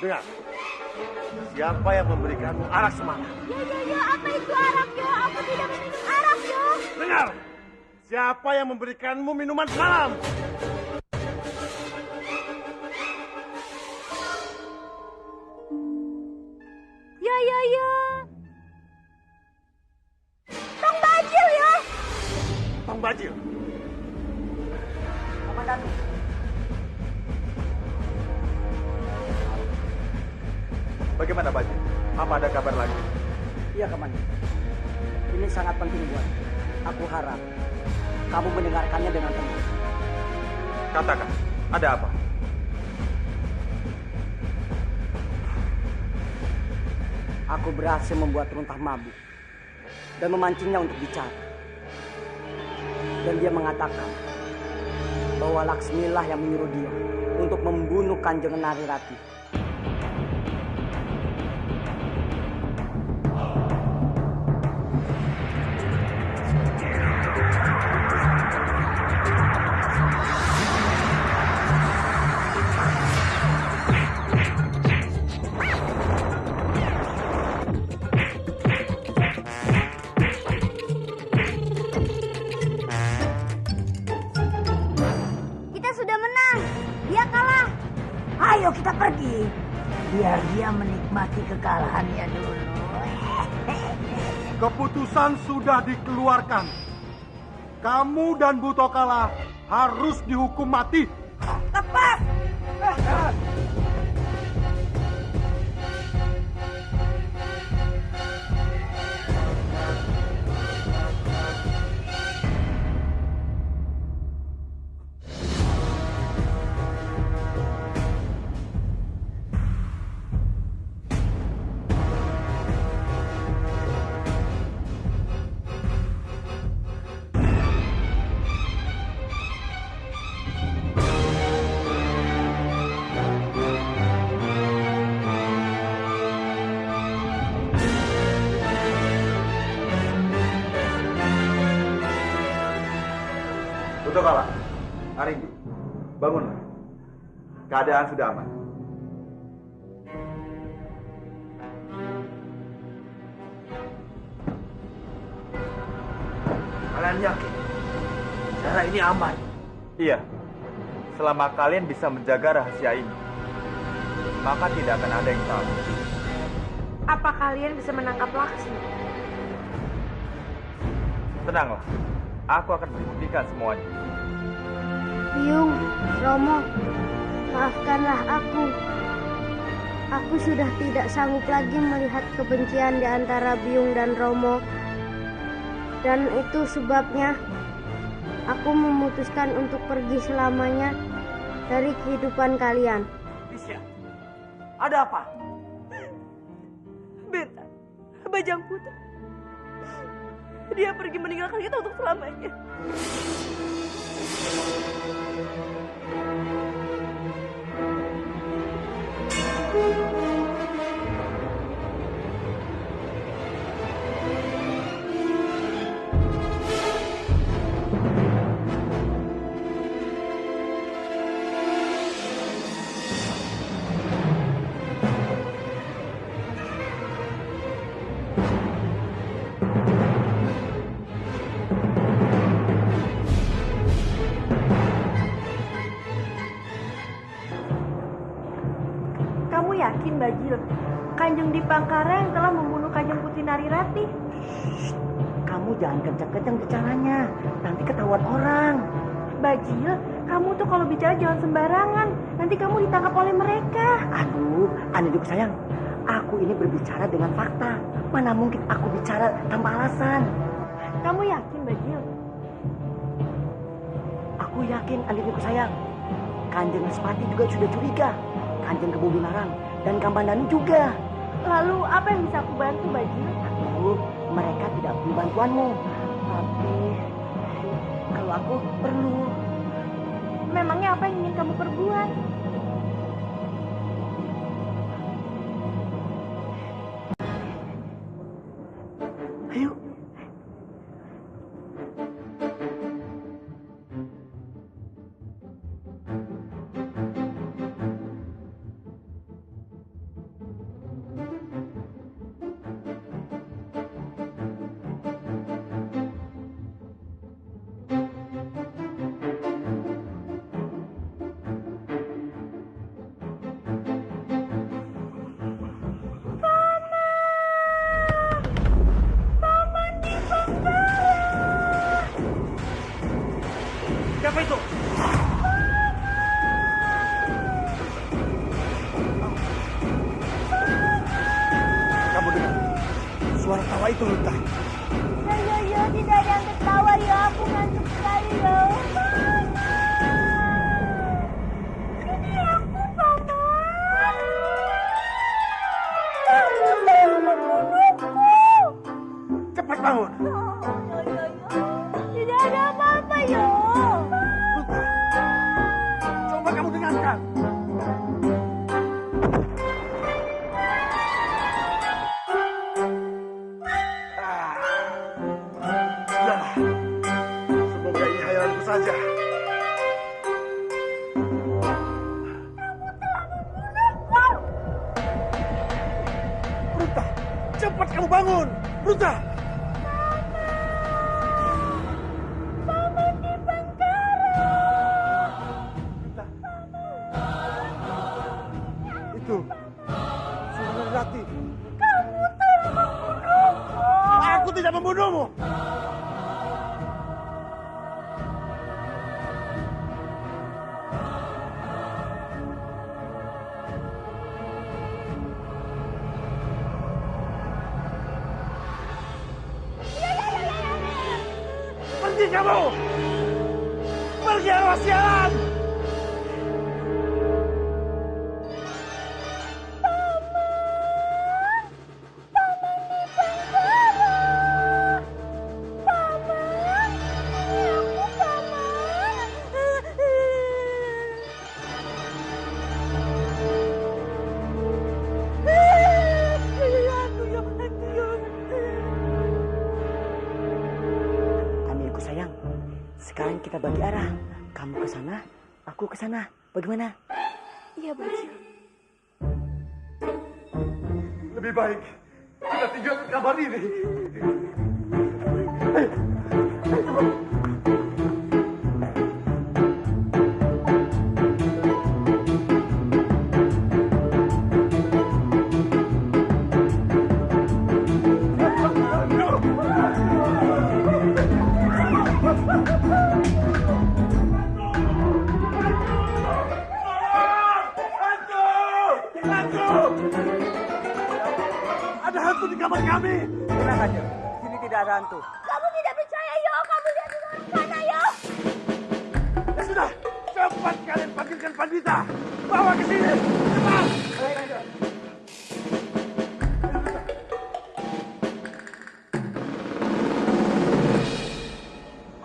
Dengar, siapa yang memberikanmu arak semalam? Ya, apa itu arak, yo? Aku tidak minum arak, yo. Dengar, siapa yang memberikanmu minuman semalam? Ya. Tong Bajil, yo. Tong Bajil? Komandan. Bagaimana, Bajil? Apa ada kabar lagi? Iya, Komandan. Ini sangat penting buat. Aku harap kamu mendengarkannya dengan tenang. Katakan, ada apa? Aku berhasil membuat Runtah mabuk dan memancingnya untuk bicara. Dan dia mengatakan bahwa Laksmilah yang menyuruh dia untuk membunuh Kanjeng Narirati. Ayo kita pergi. Biar dia menikmati kekalahannya dulu. Keputusan sudah dikeluarkan. Kamu dan Butokala harus dihukum mati. Lepas! Butokala, Arimbi, bangunlah. Keadaan sudah aman. Kalian yakin cara ini aman? Iya, selama kalian bisa menjaga rahasia ini, maka tidak akan ada yang tahu. Apa kalian bisa menangkap Laksmi? Tenanglah, aku akan membuktikan semuanya. Biung, Romo, maafkanlah aku. Aku sudah tidak sanggup lagi melihat kebencian di antara Biung dan Romo. Dan itu sebabnya aku memutuskan untuk pergi selamanya dari kehidupan kalian. Lisya, ada apa? Beta, Bajang Putra. Dia pergi meninggalkan kita untuk selamanya. Kamu yakin, Bajil, Kanjeng Dipangkareng telah membunuh Kanjeng Putri Narirati? Kamu jangan kencang-kencang bicaranya, nanti ketahuan orang. Bajil, kamu tuh kalau bicara jangan sembarangan. Nanti kamu ditangkap oleh mereka. Aduh, Aniduk sayang, aku ini berbicara dengan fakta. Mana mungkin aku bicara tanpa alasan. Kamu yakin, Bajil? Aku yakin, Aniduk sayang. Kanjeng Sempati juga sudah curiga. Kanjeng Kebubunarang dan Kamandanu juga. Lalu apa yang bisa aku bantu, Bajil? Aduh, mereka tidak perlu bantuanmu. Tapi kalau aku perlu. Memangnya apa yang ingin kamu perbuat? Ayo. itu? Kamu dengar? Suara tawa itu, Lunta. Yo, tidak ada yang ketawa yo. Aku ngantuk sekali yo. Ini aku, Paman. Kamu telah membunuhku. Cepat bangun. Yo. Tidak ada apa-apa yo. Lunta, coba kamu dengarkan. Sudahlah. Semoga ini hayalanku saja. Ruta, cepat kamu bangun. Ruta. Paman di Bangkara. Ruta. Itu suara Rati. Kamu telah membunuhku. Aku tidak membunuhmu. Pergi kamu! Pergi arwah sialan! Amilku sayang, sekarang kita bagi arah. Kamu ke sana, aku ke sana. Bagaimana? Iya, Bajil. Lebih baik kita tinggalkan kamar ini. Ada hantu di kamar kami. Tenang saja, sini tidak ada hantu. Kamu tidak percaya yo. Kamu lihat di luar sana yo. Ya sudah, cepat kalian panggilkan Pandita. Bawa ke sini. Cepat.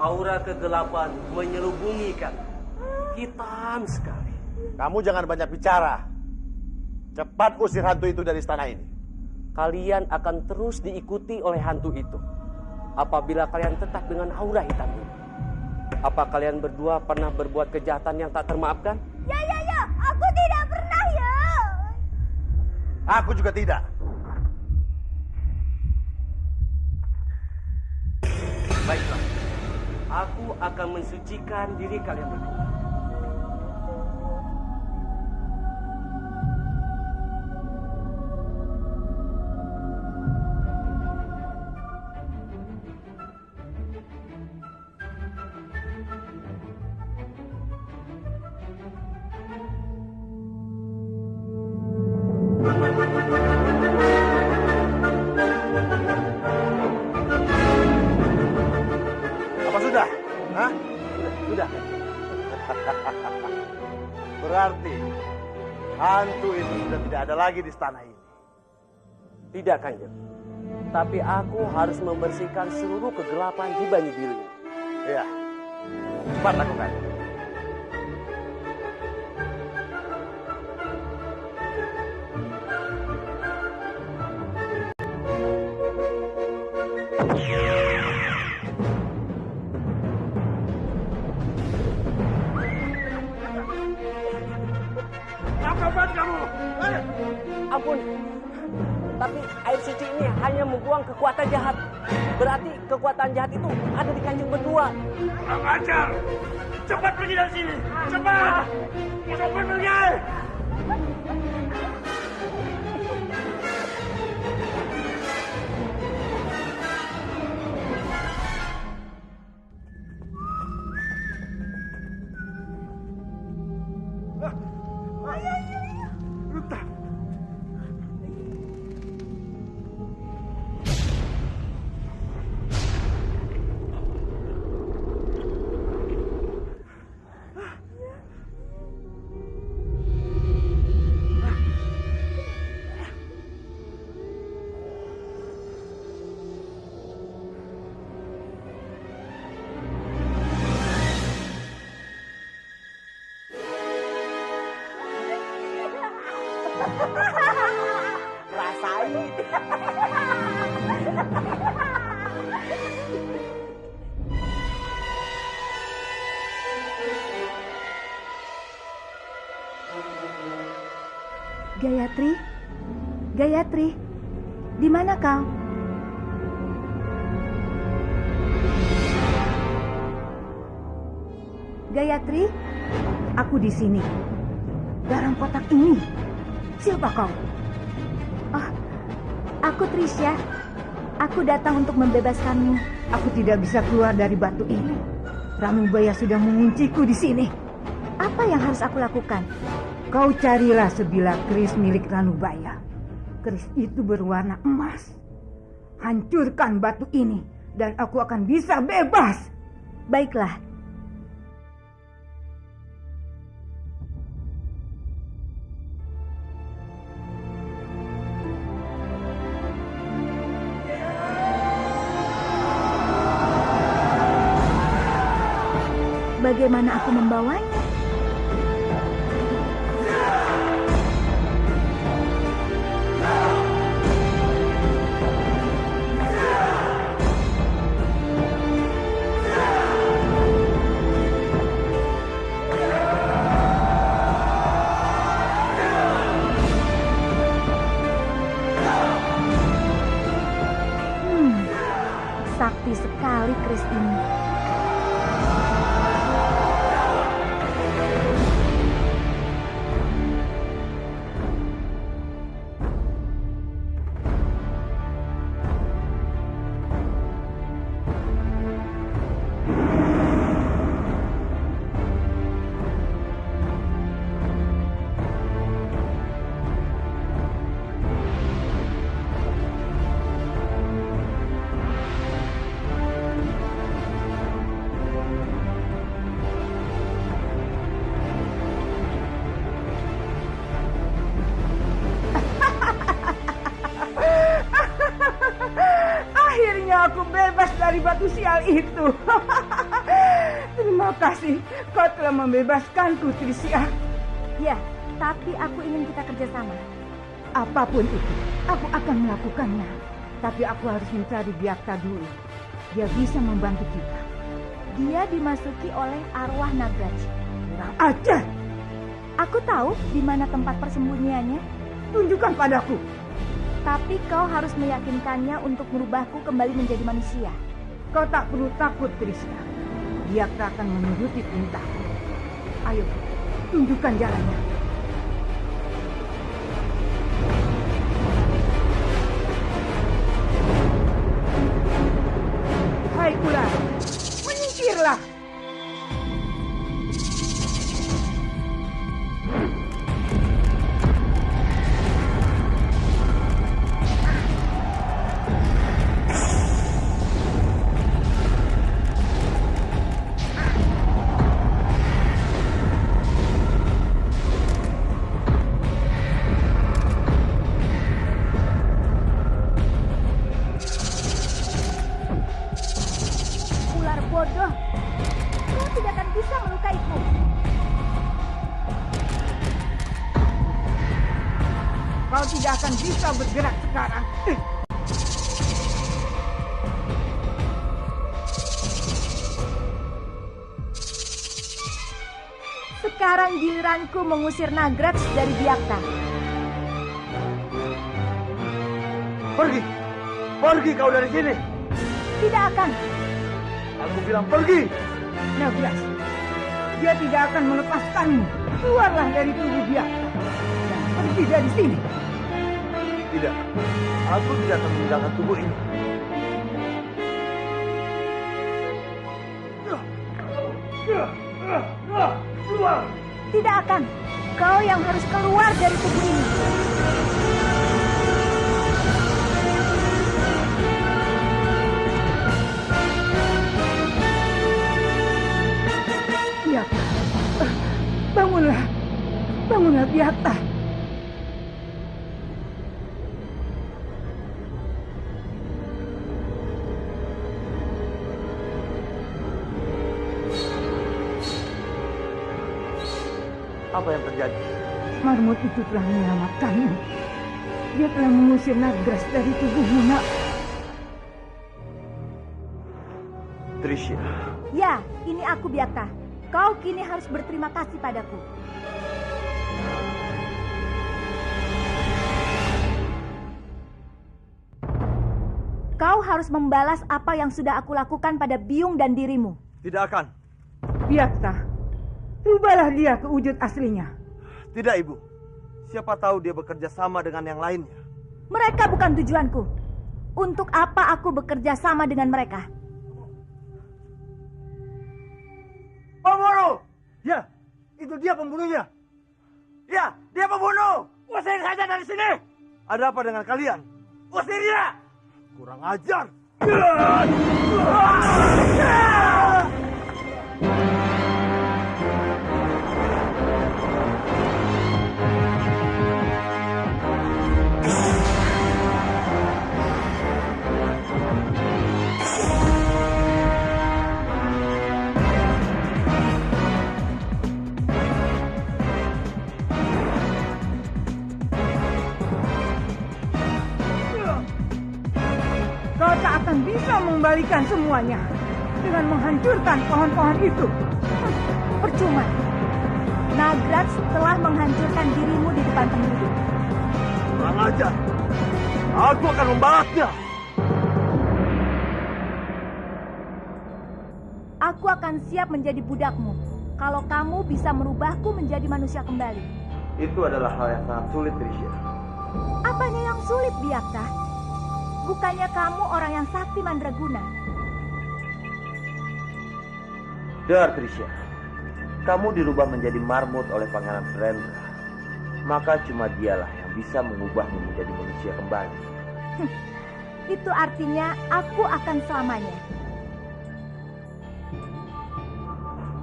Aura kegelapan menyelubungi kami. Hitam sekali. Kamu jangan banyak bicara. Cepat usir hantu itu dari istana ini. Kalian akan terus diikuti oleh hantu itu. Apabila kalian tetap dengan aura hitam ini. Apa kalian berdua pernah berbuat kejahatan yang tak termaafkan? Ya. Aku tidak pernah yo. Aku juga tidak. Baiklah. Aku akan mensucikan diri kalian berdua. Apa sudah? Hah? Sudah. Berarti hantu itu sudah tidak ada lagi di istana ini. Tidak, Kanjeng. Tapi aku harus membersihkan seluruh kegelapan di Banyu Biru ini. Iya. Cepat lakukan. Apa kamu? Ampun. Tapi air suci ini hanya membuang kekuatan jahat. Berarti kekuatan jahat itu ada di Kanjeng berdua. Kurang ajar! Cepat pergi dari sini! Cepat! Cepat pergi! Gayatri, Gayatri, di mana kau? Gayatri, aku di sini. Dalam kotak ini. Siapa kau? Oh, aku Trisha. Aku datang untuk membebaskanmu. Aku tidak bisa keluar dari batu ini. Ranubaya sudah mengunciku di sini. Apa yang harus aku lakukan? Kau carilah sebilah keris milik Ranubaya. Keris itu berwarna emas. Hancurkan batu ini dan aku akan bisa bebas. Baiklah. Bagaimana aku membawanya? Sakti sekali keris ini. Aku bebas dari batu sial itu. Terima kasih, kau telah membebaskanku, Trisha. Ya, tapi aku ingin kita kerjasama. Apapun itu, aku akan melakukannya. Tapi aku harus mencari Byakta dulu. Dia bisa membantu kita. Dia dimasuki oleh arwah Nagraj. Kurang ajar. Aku tahu di mana tempat persembunyiannya. Tunjukkan padaku. Tapi kau harus meyakinkannya untuk merubahku kembali menjadi manusia. Kau tak perlu takut, Trisha. Dia akan menuruti perintahku. Ayo, tunjukkan jalannya. Hai ular, menyingkirlah. Bodoh, kau tidak akan bisa melukaiku. Kau tidak akan bisa bergerak sekarang. Sekarang giliranku mengusir Nagraj dari Byakta. Pergi! Pergi kau dari sini! Tidak akan. Aku bilang pergi! Nagraj, dia tidak akan melepaskanmu. Keluarlah dari tubuh Byakta dan pergi dari sini. Tidak, aku tidak akan meninggalkan tubuh ini. Keluar! Tidak akan. Kau yang harus keluar dari tubuh ini. Byakta, bangunlah. Bangunlah, Byakta. Apa yang terjadi? Marmut itu telah menyelamatkanmu. Dia telah mengusir Nagras dari tubuhmu, nak. Tricia, Ya, ini aku Biakta. Kau kini harus berterima kasih padaku. Kau harus membalas apa yang sudah aku lakukan pada Biung dan dirimu. Tidak akan. Biakta, rubahlah dia ke wujud aslinya. Tidak, Ibu. Siapa tahu dia bekerja sama dengan yang lainnya. Mereka bukan tujuanku. Untuk apa aku bekerja sama dengan mereka? Pembunuh! Ya, itu dia pembunuhnya. Ya, dia pembunuh. Usir saja dari sini. Ada apa dengan kalian? Usir dia! Kurang ajar. Kau tak akan bisa mengembalikan semuanya dengan menghancurkan pohon-pohon itu. Percuma. Nagraj telah menghancurkan dirimu di depan penduduk. Kurang ajar. Aku akan membalasnya. Aku akan siap menjadi budakmu kalau kamu bisa merubahku menjadi manusia kembali. itu adalah hal yang sangat sulit, Tricia. Apanya yang sulit, Biakta? Bukannya kamu orang yang sakti mandraguna? Dengar, Tricia. Kamu dirubah menjadi marmut oleh Pangeran Surendra. Maka cuma dialah yang bisa mengubahmu menjadi manusia kembali. Itu artinya aku akan selamanya.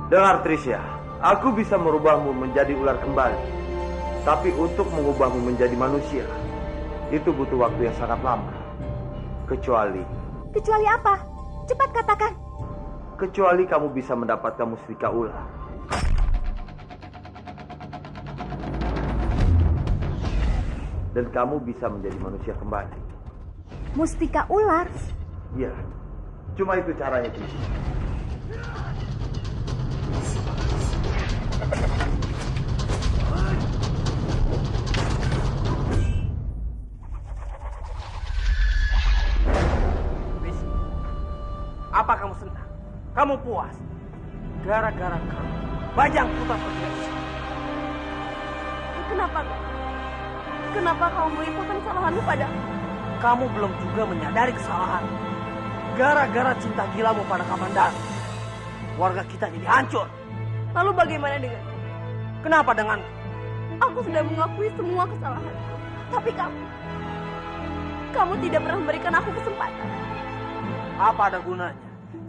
Dengar, Tricia. Aku bisa merubahmu menjadi ular kembali. Tapi untuk mengubahmu menjadi manusia, itu butuh waktu yang sangat lama. Kecuali apa? Cepat katakan. Kecuali kamu bisa mendapatkan mustika ular. Dan kamu bisa menjadi manusia kembali. Mustika ular? Iya, cuma itu caranya, Tricia. Apa kamu senang? Kamu puas? Gara-gara kamu, Bajang Putra pergi dari sini. Kenapa? Kenapa kamu melimpahkan kesalahanmu padaku? Kamu belum juga menyadari kesalahan. Gara-gara cinta gilamu pada Kamandanu, warga kita jadi hancur. Lalu bagaimana dengan? Kenapa dengan? Aku sudah mengakui semua kesalahan. Tapi kamu tidak pernah memberikan aku kesempatan. Apa ada gunanya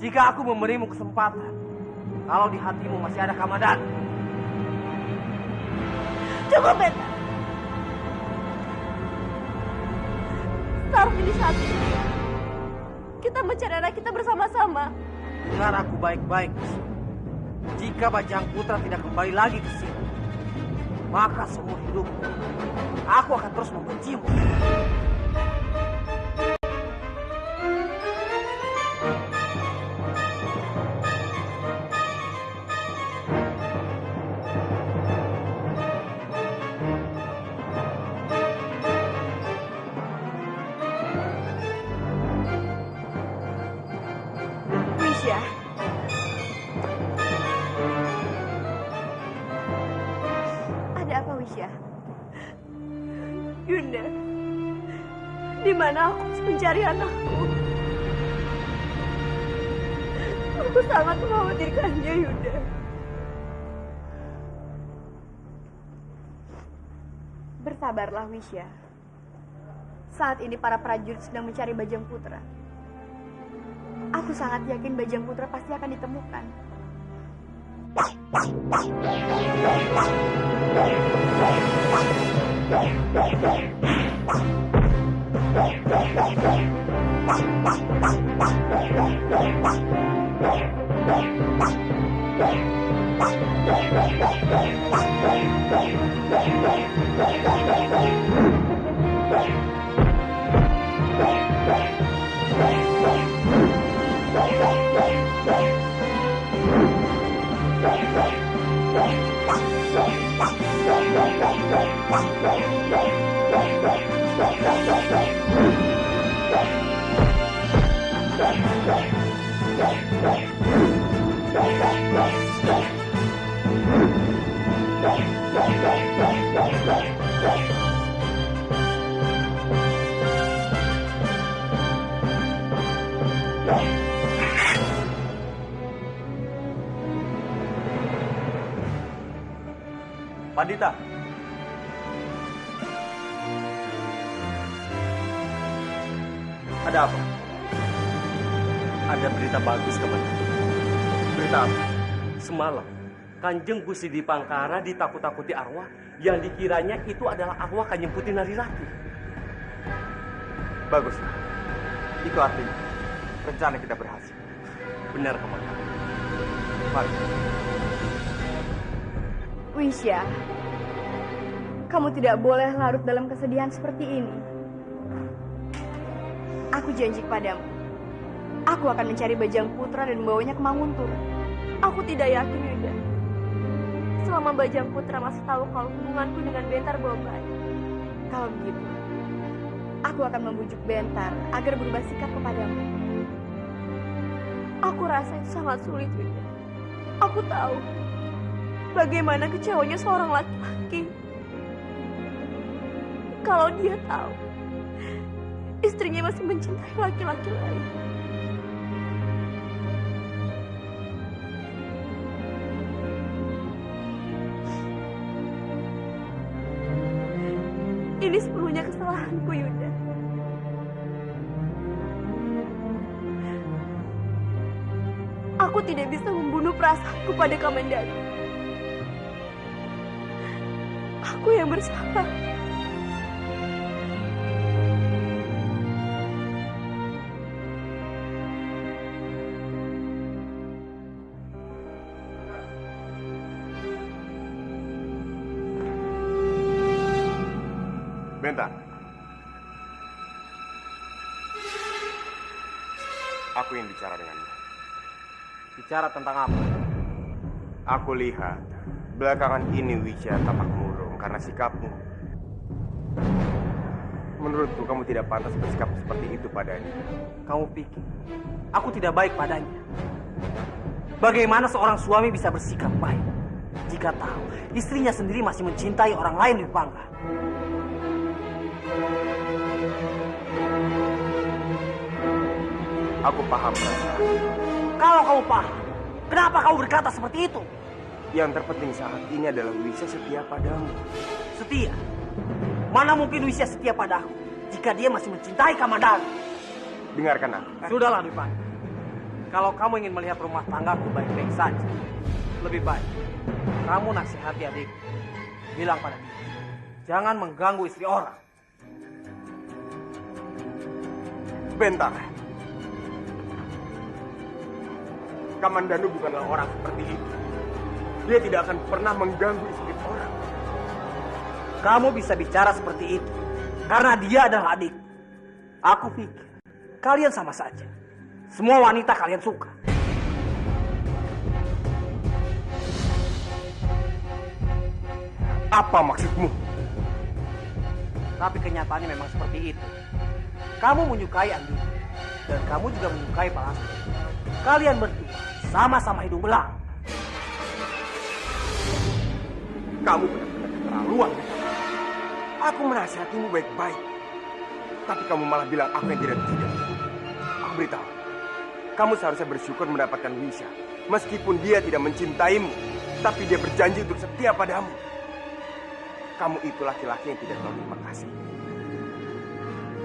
jika aku memberimu kesempatan kalau di hatimu masih ada Kamandanu? Cukup, Beta. Sekarang ini saatnya kita mencari anak kita bersama-sama. Dengar aku baik-baik. Jika Bajang Putra tidak kembali lagi ke sini, maka seumur hidupku aku akan terus membencimu. Yunda, di mana aku harus mencari anakku? Aku sangat mengkhawatirkannya, Yunda. Bersabarlah, Wisya. Saat ini para prajurit sedang mencari Bajang Putra. Aku sangat yakin Bajang Putra pasti akan ditemukan. Pandita. Ada apa? Ada berita bagus kepada. Berita apa? Semalam, Kanjeng Gusti Dipangkara ditakut-takuti arwah yang dikiranya itu adalah arwah Kanjeng Putri Narirati. Baguslah. Itu artinya rencana kita berhasil. Benar, Komandan. Mari. Wisya, kamu tidak boleh larut dalam kesedihan seperti ini. Aku janji padamu, aku akan mencari Bajang Putra dan membawanya ke Manguntur. Aku tidak yakin, Yuda. Selama Bajang Putra masih tahu kalau hubunganku dengan Bentar baik. Kalau begitu, aku akan membujuk Bentar agar berubah sikap kepadamu. Aku rasa itu sangat sulit, Yuda. Aku tahu bagaimana kecewanya seorang laki-laki kalau dia tahu istrinya masih mencintai laki-laki lain. Ini sepenuhnya kesalahanku, Yuda. Aku tidak bisa membunuh perasaanku pada Kamandanu. Aku yang bersalah. Bentar. Aku ingin bicara denganmu. Bicara tentang apa? Aku lihat belakangan ini Wisya tampak murung karena sikapmu. Menurutku kamu tidak pantas bersikap seperti itu padanya. Kamu pikir aku tidak baik padanya? Bagaimana seorang suami bisa bersikap baik jika tahu istrinya sendiri masih mencintai orang lain di Pangka? Aku paham perasaan. Kalau kamu paham, kenapa kamu berkata seperti itu? Yang terpenting saat ini adalah Wisya setia padamu. Setia? Mana mungkin Wisya setia padaku jika dia masih mencintai Kamandanu? Dengarkan aku. Sudahlah, Dipan. Kalau kamu ingin melihat rumah tanggaku baik-baik saja, lebih baik kamu nasihati adikku. Bilang pada dia, jangan mengganggu istri orang. Bentar. Kamandanu bukanlah orang seperti itu. Dia tidak akan pernah mengganggu istri orang. Kamu bisa bicara seperti itu karena dia adalah adik. Aku pikir kalian sama saja. Semua wanita kalian suka. Apa maksudmu? Tapi kenyataannya memang seperti itu. Kamu menyukai Andi dan kamu juga menyukai Pak Lasmi. Kalian berdua sama-sama hidung belang. Kamu benar-benar keterlaluan. Aku menasihatimu baik-baik. Tapi kamu malah bilang apa yang tidak-tidak. Aku beritahu. Kamu seharusnya bersyukur mendapatkan Wisya. Meskipun dia tidak mencintaimu. Tapi dia berjanji untuk setia padamu. Kamu itu laki-laki yang tidak tahu terima kasih.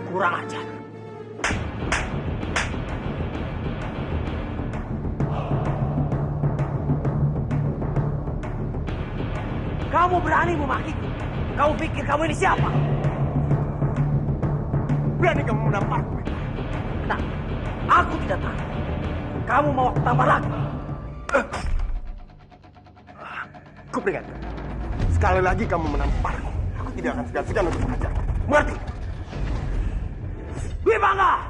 Kurang ajar. Kamu berani memakiku? Kamu pikir kamu ini siapa? Berani kamu menamparku? Nah, aku tidak tahu. Kamu mau aku tampar lagi? Aku peringatkan. Sekali lagi kamu menamparku, aku tidak akan segan-segan untuk menghajar. Mengerti? Dwi Pangga!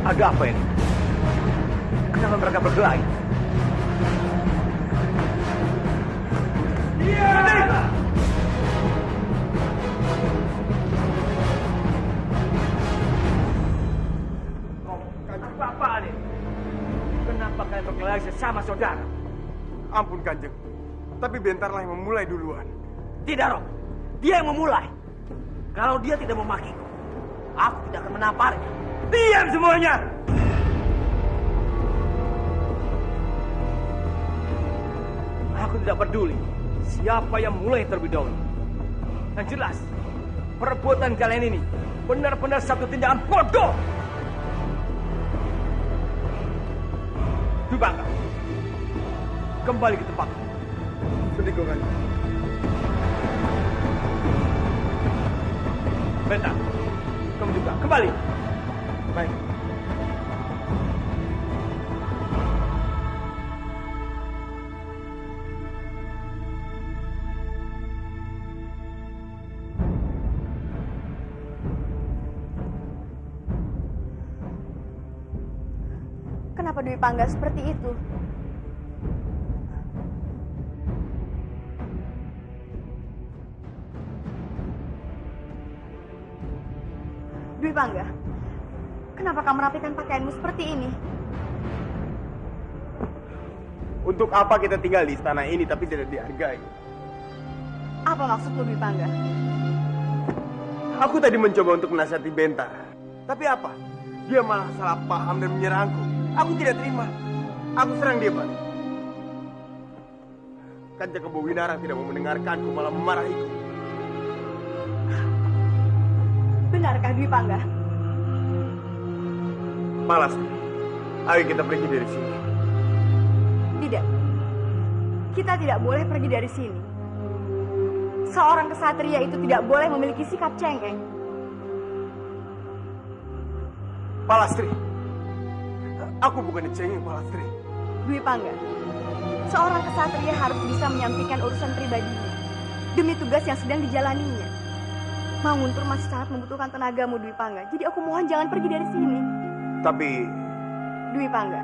Ada apa ini? Kenapa mereka berkelahi? Apa-apaan ini? Kenapa kalian berkelahi sesama saudara? Ampun Kanjeng, tapi Bentarlah yang memulai duluan. Tidak, Romo. Dia yang memulai. Kalau dia tidak memakiku, aku tidak akan menamparnya. Diam semuanya! Aku tidak peduli siapa yang mulai terlebih dahulu. Yang jelas, perbuatan kalian ini benar-benar satu tindakan bodoh. Dwi Pangga, kembali ke tempat. Sedikit Kanjeng. Bentar, kamu juga kembali. Baik. Kenapa Dwi Pangga seperti itu? Dwi Pangga, kenapa kamu merapikan pakaianmu seperti ini? Untuk apa kita tinggal di istana ini tapi tidak dihargai? Apa maksudmu Dwi Pangga? Aku tadi mencoba untuk menasihati Bentar. Tapi apa? Dia malah salah paham dan menyerangku. Aku tidak terima. Aku serang dia balik. Kanjeng Kebo Winarang tidak mau mendengarkanku, malah memarahiku. Benarkah Dwi Pangga? Malas. Ayo kita pergi dari sini. Tidak. Kita tidak boleh pergi dari sini. Seorang kesatria itu tidak boleh memiliki sikap cengeng. Palastri. Aku bukan cengeng, Palastri. Dwi Pangga, seorang kesatria harus bisa menyampaikan urusan pribadinya demi tugas yang sedang dijalaninya. Manguntur masih sangat membutuhkan tenagamu, Dwi Pangga. Jadi aku mohon jangan pergi dari sini. Tapi... Dwi Pangga,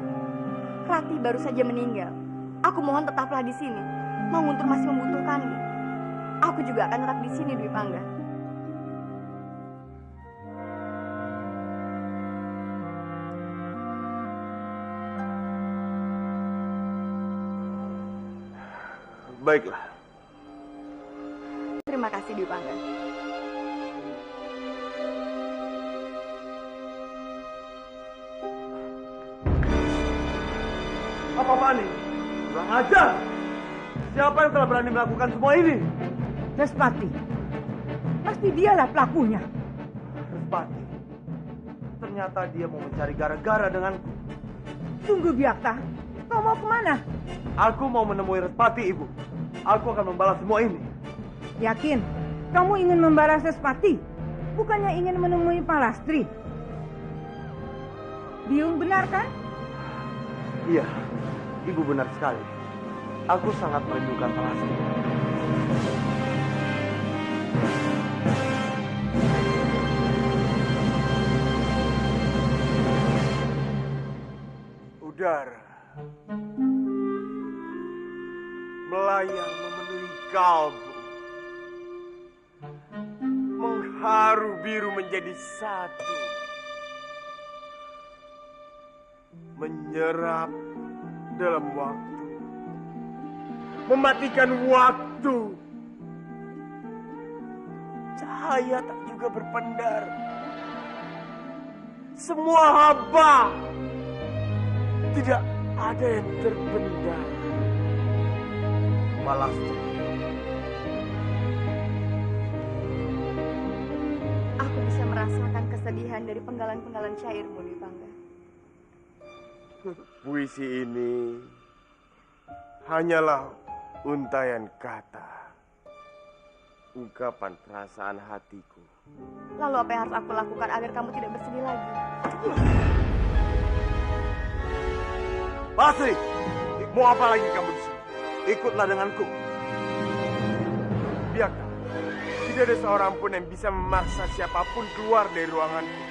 Rati baru saja meninggal. Aku mohon tetaplah di sini. Manguntur masih membutuhkanmu. Aku juga akan tetap di sini, Dwi Pangga. Baiklah. Terima kasih, Dwi Pangga. Apa-apaan ini? Kurang ajar! Siapa yang telah berani melakukan semua ini? Respati. Pasti dialah pelakunya. Respati. Ternyata dia mau mencari gara-gara denganku. Tunggu Biakta. Kau mau kemana? Aku mau menemui Respati, Ibu. Aku akan membalas semua ini. Yakin? Kamu ingin membalas Respati? Bukannya ingin menemui Palastri? Biung benar kan? Iya, Ibu benar sekali. Aku sangat merindukan Palastri. Udara melayang memenuhi kalbu, mengharu biru menjadi satu, menyerap dalam waktu, mematikan waktu, cahaya tak juga berpendar. Semua haba. Tidak ada yang terpendar. Balastri, Aku bisa merasakan kesedihan dari penggalan-penggalan syairmu, Dwi Pangga. Puisi ini hanyalah untaian kata, ungkapan perasaan hatiku. Lalu apa yang harus aku lakukan agar kamu tidak bersedih lagi? Basri, mau apa lagi kamu di sini? Ikutlah denganku. Biarkan, tidak ada seorang pun yang bisa memaksa siapapun keluar dari ruanganku.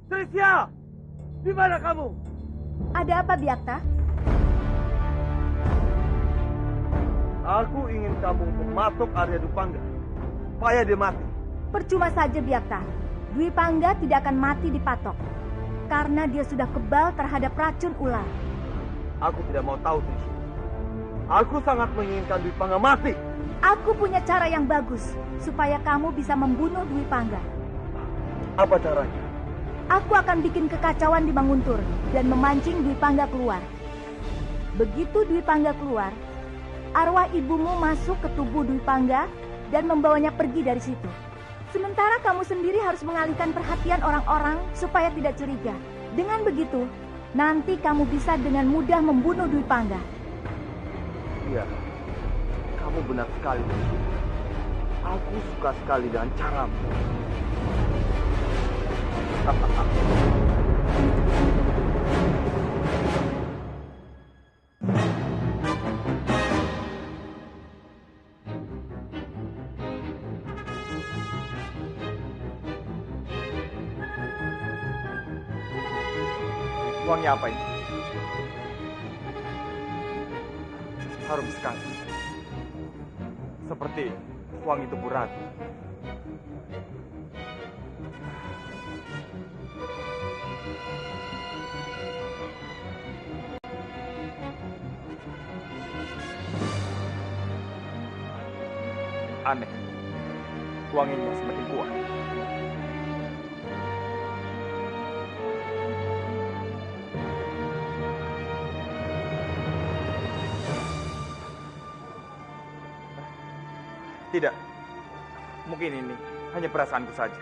Trisya, di mana kamu? Ada apa, Biakta? Aku ingin kamu mematok Arya Dwi Pangga, supaya dia mati. Percuma saja, Biakta. Dwi Pangga tidak akan mati dipatok. Karena dia sudah kebal terhadap racun ular. Aku tidak mau tahu, Trisya. Aku sangat menginginkan Dwi Pangga mati. Aku punya cara yang bagus, supaya kamu bisa membunuh Dwi Pangga. Apa caranya? Aku akan bikin kekacauan di Manguntur dan memancing Dwi Pangga keluar. Begitu Dwi Pangga keluar, arwah ibumu masuk ke tubuh Dwi Pangga dan membawanya pergi dari situ. Sementara kamu sendiri harus mengalihkan perhatian orang-orang supaya tidak curiga. Dengan begitu, nanti kamu bisa dengan mudah membunuh Dwi Pangga. Iya, kamu benar sekali. Aku suka sekali dengan caramu. Uangnya apa ini? Harum sekali. Seperti uang itu Bu Ratu. Aneh, uang ini semakin kuat. Tidak, mungkin ini hanya perasaanku saja.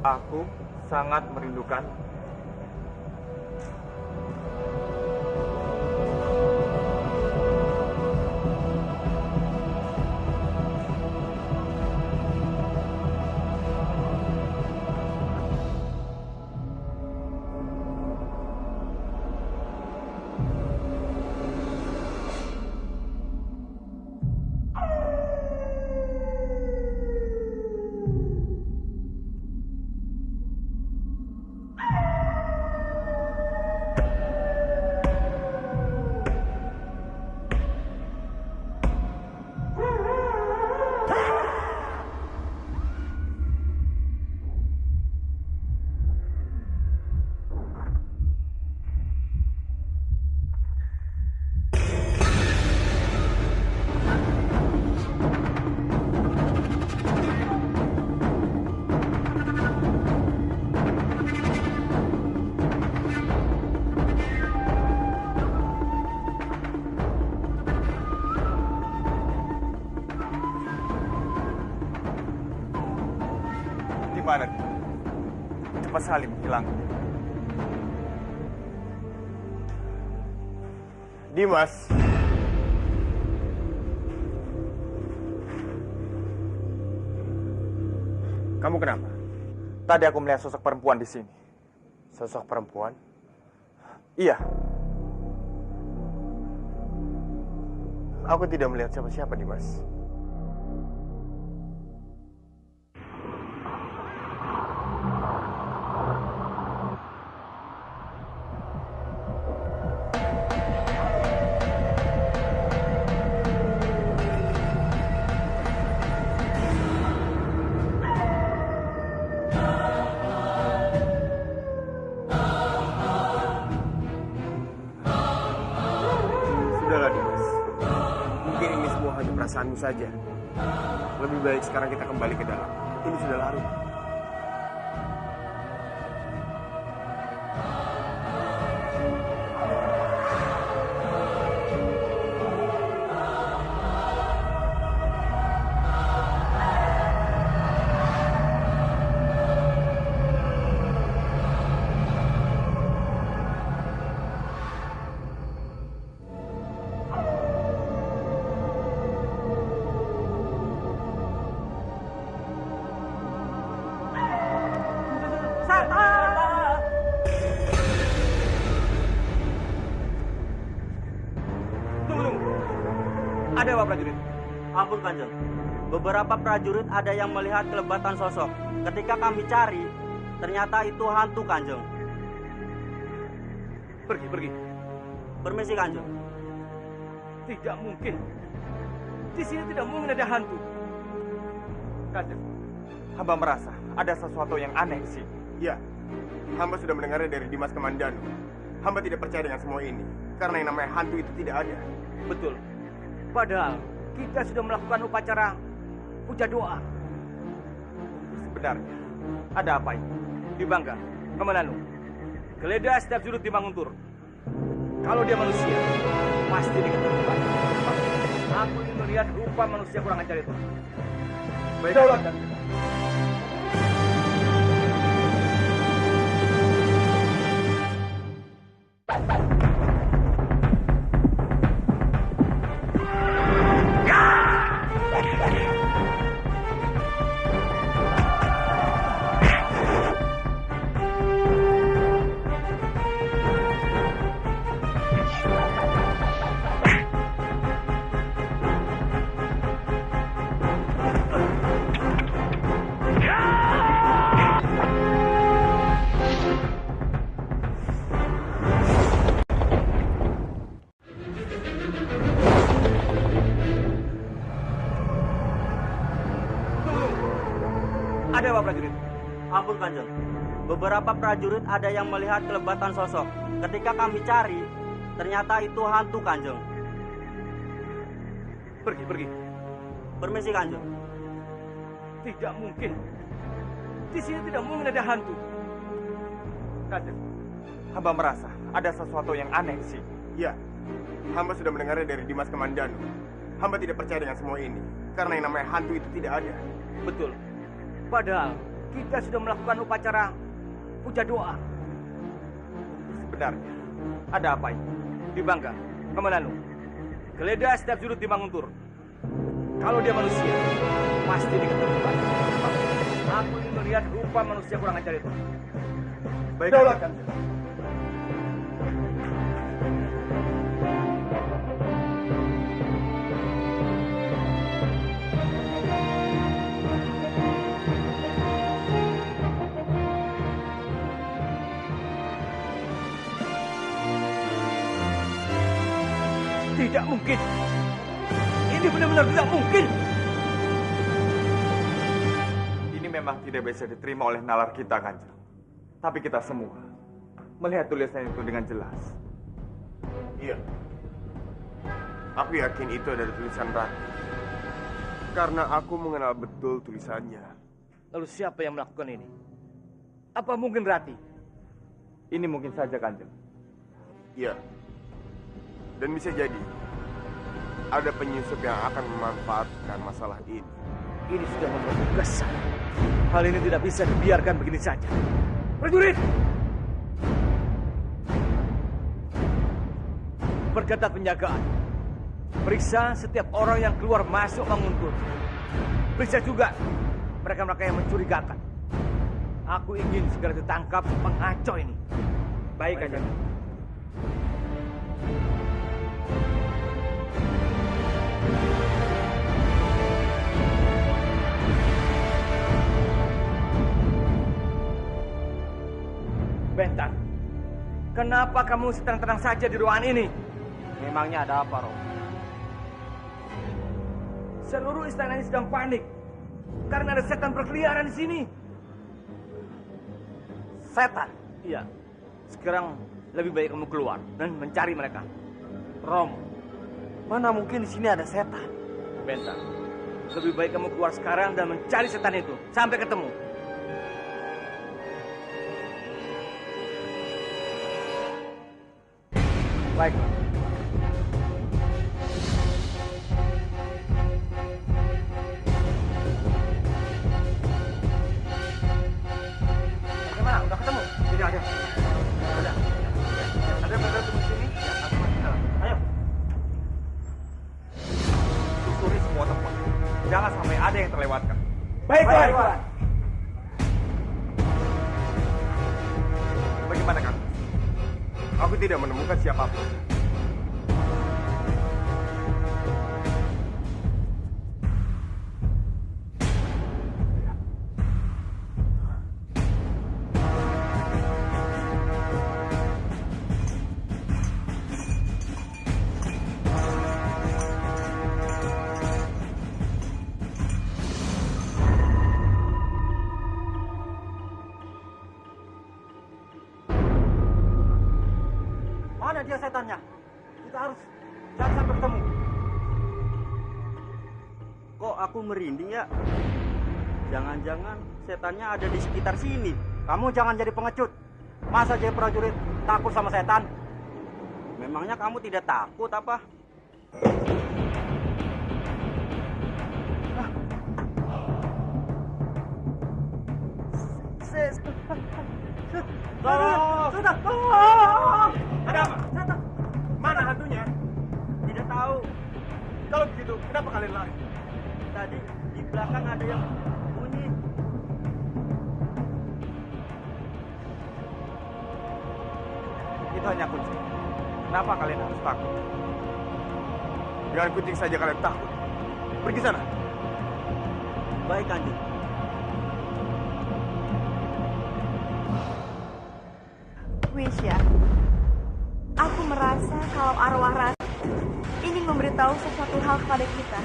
Aku sangat merindukan Kenapa Salim menghilang? Dimas. Kamu kenapa? Tadi aku melihat sosok perempuan di sini. Sosok perempuan? Iya. Aku tidak melihat siapa-siapa, Dimas. Sudahlah, Dimas. Mungkin ini semua hanya perasaanmu saja. Lebih baik sekarang kita kembali ke dalam. Ini sudah larut. Ada apa prajurit? Ampun Kanjeng, beberapa prajurit ada yang melihat kelebatan sosok. Ketika kami cari, ternyata itu hantu Kanjeng. Pergi. Permisi Kanjeng. Tidak mungkin. Di sini tidak mungkin ada hantu. Kanjeng, hamba merasa ada sesuatu yang aneh sih. Ya, hamba sudah mendengarnya dari Dimas Kamandanu. Hamba tidak percaya dengan semua ini, karena yang namanya hantu itu tidak ada. Betul. Padahal kita sudah melakukan upacara puja doa. Sebenarnya, ada apa ini? Di Bangga, Kamandanu. Geledah setiap sudut di Manguntur. Kalau dia manusia, pasti diketemukan. Aku ingin melihat rupa manusia kurang ajar itu. Baiklah, dan ada apa prajurit? Ampun Kanjeng, beberapa prajurit ada yang melihat kelebatan sosok. Ketika kami cari, ternyata itu hantu Kanjeng. Pergi. Permisi Kanjeng. Tidak mungkin. Di sini tidak mungkin ada hantu. Kanjeng, hamba merasa ada sesuatu yang aneh sih. Ya, hamba sudah mendengarnya dari Dimas Kamandanu. Hamba tidak percaya dengan semua ini, karena yang namanya hantu itu tidak ada. Betul. Padahal kita sudah melakukan upacara puja doa. Sebenarnya, ada apa ini? Di Bangga, Kamandanu. Geledah setiap sudut di Manguntur. Kalau dia manusia, pasti diketemukan. Aku ingin melihat rupa manusia kurang ajar itu. Baiklah, Kanjeng. Tidak mungkin. Ini benar-benar tidak mungkin. Ini memang tidak bisa diterima oleh nalar kita, Kanjeng. Tapi kita semua melihat tulisan itu dengan jelas. Iya. Aku yakin itu adalah tulisan Rati. Karena aku mengenal betul tulisannya. Lalu siapa yang melakukan ini? Apa mungkin Rati? Ini mungkin saja, Kanjeng. Iya. Dan bisa jadi ada penyusup yang akan memanfaatkan masalah ini. Ini sudah membuat kesal. Hal ini tidak bisa dibiarkan begini saja. Prajurit! Perketat penjagaan. Periksa setiap orang yang keluar masuk Manguntur. Periksa juga mereka-mereka yang mencurigakan. Aku ingin segera ditangkap pengacau ini. Baik, Kanjeng. Bentang, kenapa kamu tenang-tenang saja di ruangan ini? Memangnya ada apa, Romo? Seluruh istana ini sedang panik karena ada setan berkeliaran di sini. Setan? Iya. Sekarang lebih baik kamu keluar dan mencari mereka. Romo, mana mungkin di sini ada setan? Bentang, lebih baik kamu keluar sekarang dan mencari setan itu sampai ketemu. Baiklah. Bagaimana? Udah ketemu? Tidak ada. Ada. Ada berada di sini? Ya, aku masih dalam. Ayo. Susuri semua tempat. Jangan sampai ada yang terlewatkan. Baik, Tuan. Bagaimana, Kang? Aku tidak menemukan siapapun. Mana dia setannya? Kita harus cari sampai ketemu. Kok aku merinding ya? Jangan-jangan setannya ada di sekitar sini. Kamu jangan jadi pengecut. Masa jadi prajurit takut sama setan? Memangnya kamu tidak takut apa? Tolong! Ada apa? Mana hantunya? Tidak tahu. Kalau begitu, kenapa kalian lari? Tadi di belakang ada yang bunyi. Itu hanya kucing. Kenapa kalian harus takut? Dengan kucing saja kalian takut. Pergi sana. Baik, Kanjeng. Wisya, aku merasa kalau arwah Ratu ingin memberitahu sesuatu hal kepada kita.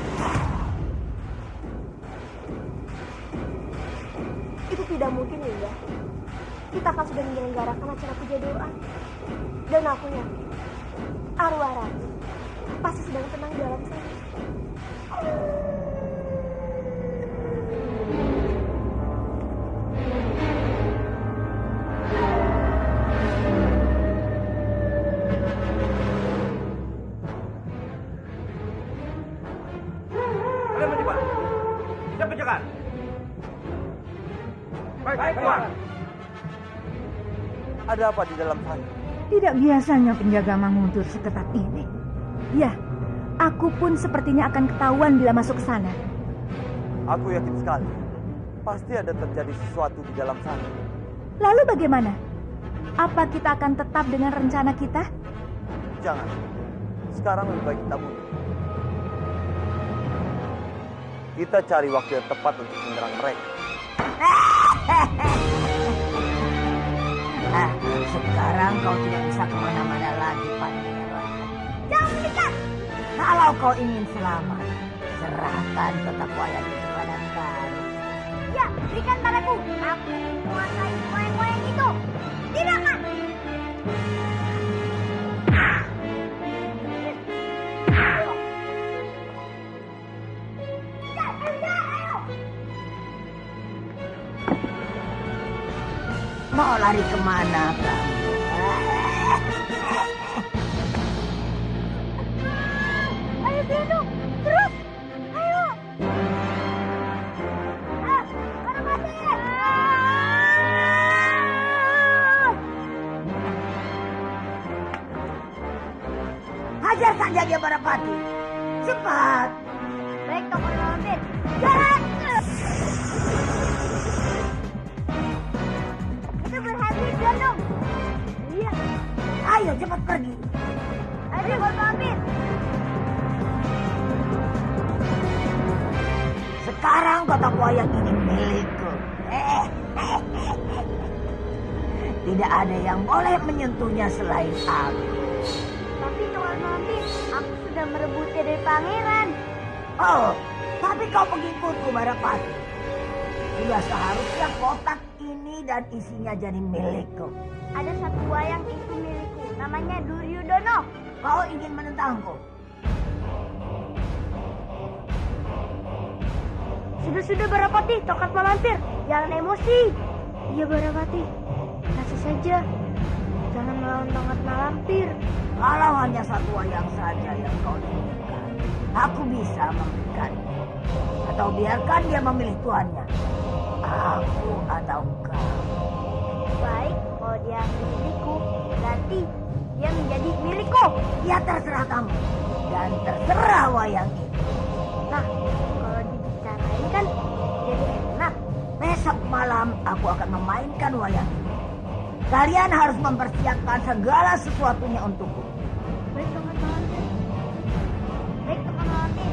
Itu tidak mungkin, Linda. Kita kan sudah menyelenggarakan acara puja doa. Dan aku yakin, arwah Ratu pasti sedang tenang di dalam sana. Kalian mencoba. Siap penjagaan. Baik, keluar. Ada apa di dalam sana? Tidak biasanya penjaga Manguntur seketat ini. Ya, aku pun sepertinya akan ketahuan bila masuk ke sana. Aku yakin sekali. Pasti ada terjadi sesuatu di dalam sana. Lalu bagaimana? Apa kita akan tetap dengan rencana kita? Jangan. Sekarang lebih baik kita mundur. Kita cari waktu yang tepat untuk menyerang mereka. Sekarang kau tidak bisa kemana-mana lagi, Pangeran. Jangan mendekat! Kalau kau ingin selamat, serahkan kotak wayang itu kepada kami. Ya, berikan padaku. Aku ingin menguasai wayang-wayang itu. Tidak, Kak! Mau lari kemana kamu? Ayo Beno, terus, ayo. Para mati. Hajar saja dia Barapati. Cepat. Baik, tokoh malampir. Jalan! Itu berhasil, Dondong. Iya. Ayo cepat pergi. Ayo, tokoh malampir. Sekarang kotak wayang ini milikku. Tidak ada yang boleh menyentuhnya selain aku. Tapi tokoh malampir, aku sudah merebutnya dari pangeran. Oh, tapi kau pengikutku Barapati. Sudah seharusnya kotak ini dan isinya jadi milikku. Ada satu wayang itu milikku, namanya Duryudono. Kau ingin menentangku? Sudah Barapati, tokat malampir. Jangan emosi. Iya Barapati, kasih saja. Jangan melawan tokat malampir. Kalau hanya satu wayang saja yang kau inginkan, aku bisa memberikannya. Atau biarkan dia memilih tuannya. Aku atau kau. Baik, kalau dia milikku, berarti dia menjadi milikku. Ya terserah kamu. Dan terserah wayang itu. Nah, kalau dibicarain kan jadi enak. Besok malam aku akan memainkan wayang ini. Kalian harus mempersiapkan segala sesuatunya untukku. Baik, tokat malampir. Baik, tokat malampir.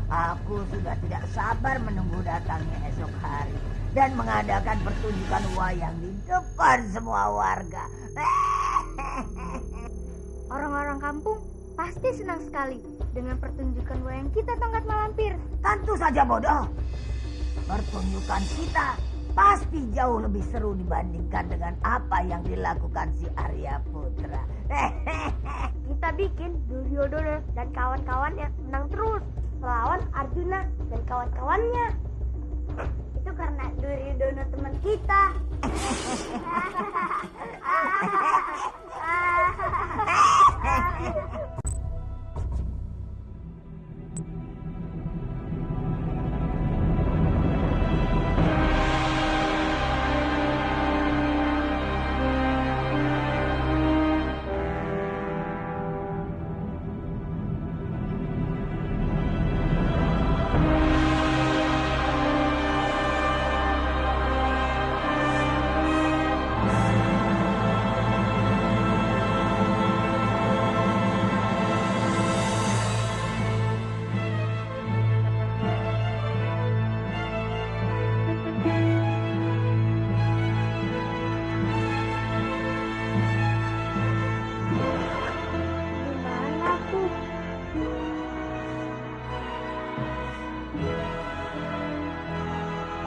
Aku sudah tidak sabar menunggu datangnya esok hari dan mengadakan pertunjukan wayang di depan semua warga. Orang-orang kampung pasti senang sekali dengan pertunjukan wayang kita, tongkat malampir. Tentu saja bodoh. Pertunjukan kita pasti jauh lebih seru dibandingkan dengan apa yang dilakukan si Arya Putra. Kita bikin Duryudono dan kawan-kawannya menang terus melawan Arjuna dan kawan-kawannya. Itu karena Duryudono teman kita.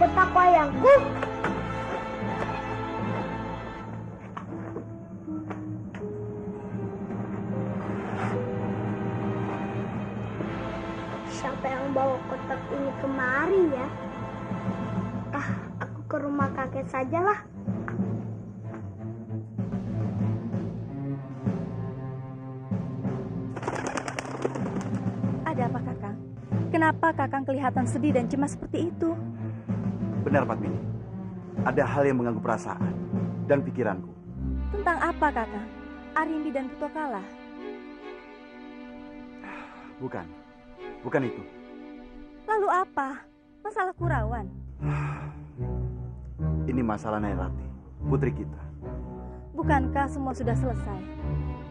Kotak wayangku. siapa yang bawa kotak ini kemari ya? Aku ke rumah kakek sajalah. Ada apa, Kakang? Kenapa Kakang kelihatan sedih dan cemas seperti itu? Benar, Padmini. Ada hal yang mengganggu perasaan dan pikiranku. Tentang apa, Kakang? Arimbi dan Putokala? Bukan itu. Lalu apa? Masalah Kurawan? Ini masalah Nairati, putri kita. Bukankah semua sudah selesai?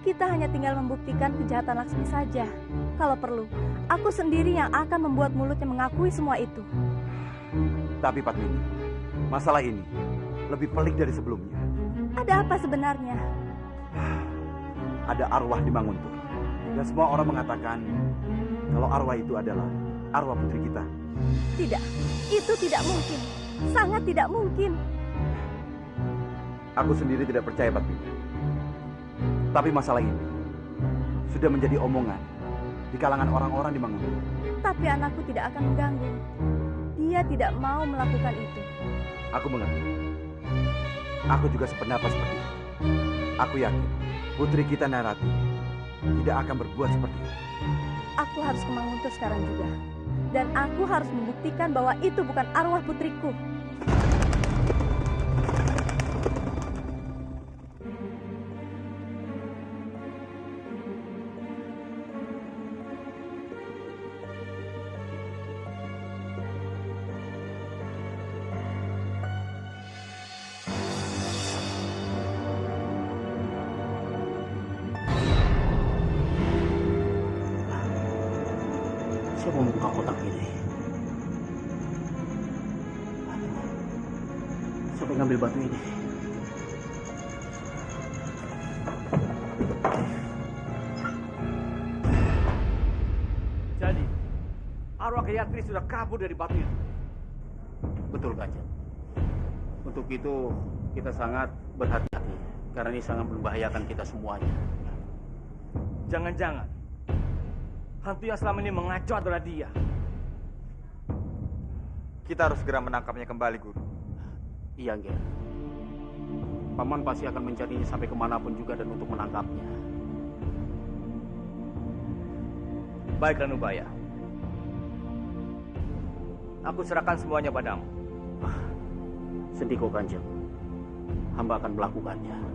Kita hanya tinggal membuktikan kejahatan Laksmi saja. Kalau perlu, aku sendiri yang akan membuat mulutnya mengakui semua itu. Tapi Padmini, masalah ini lebih pelik dari sebelumnya. Ada apa sebenarnya? Ada arwah di Manguntur. Dan semua orang mengatakan kalau arwah itu adalah arwah putri kita. Tidak, itu tidak mungkin. Sangat tidak mungkin. Aku sendiri tidak percaya, Padmini. Tapi masalah ini sudah menjadi omongan di kalangan orang-orang di Manguntur. Tapi anakku tidak akan mengganggu. Dia tidak mau melakukan itu. Aku mengerti. Aku juga sependapat seperti itu. Aku yakin putri kita Nairati tidak akan berbuat seperti itu. Aku harus ke Manguntur sekarang juga. Dan aku harus membuktikan bahwa itu bukan arwah putriku. Siapa membuka kotak ini? Siapa yang ngambil batu ini? Jadi, arwah Gayatri sudah kabur dari batu itu. Betul, Kanjeng. Untuk itu kita sangat berhati-hati karena ini sangat membahayakan kita semuanya. Jangan-jangan hantu yang selama ini mengacau adalah dia. Kita harus segera menangkapnya kembali, Guru. Iya, Ger. Paman pasti akan mencarinya sampai kemanapun juga dan untuk menangkapnya. Baik, Ranubaya. Aku serahkan semuanya padamu. Sendiko, Kanjeng. Hamba akan melakukannya.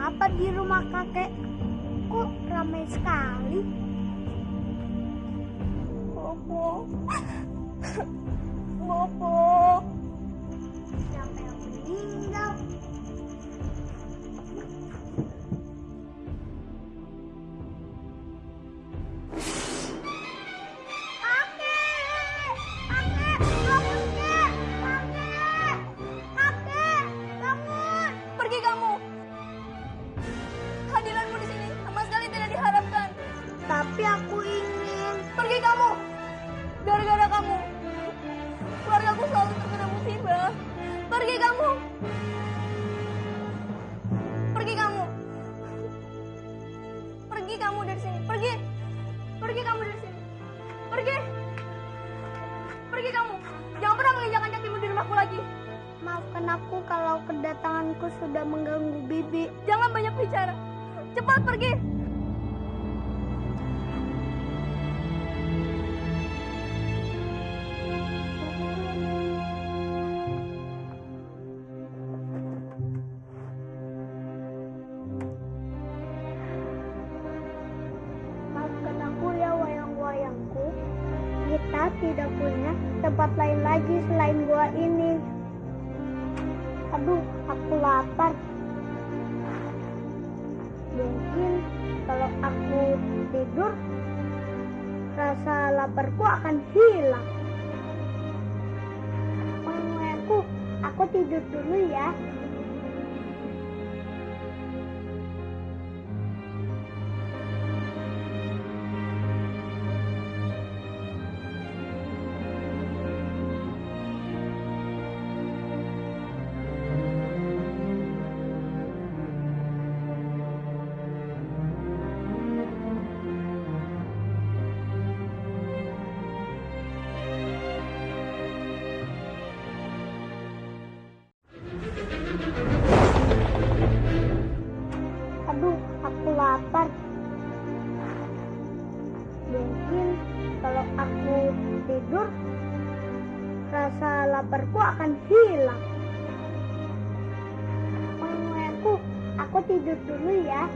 Apa di rumah kakek? Kok ramai sekali? Bobo. Bobo. Siapa yang meninggal? Tapi aku ingin. Pergi kamu. Gara-gara kamu. Keluargaku selalu terkena musibah. Pergi kamu. Pergi kamu. Pergi kamu dari sini. Pergi. Pergi kamu dari sini. Pergi. Pergi kamu. Jangan pernah menginjakkan kakimu di rumahku lagi. Maafkan aku kalau kedatanganku sudah mengganggu Bibi. Jangan banyak bicara. Cepat pergi. Kita tidak punya tempat lain lagi selain gua ini. Aduh, aku lapar. Mungkin kalau aku tidur, rasa laparku akan hilang. Aku tidur dulu ya. tidur, rasa laparku akan hilang. Aku tidur dulu ya.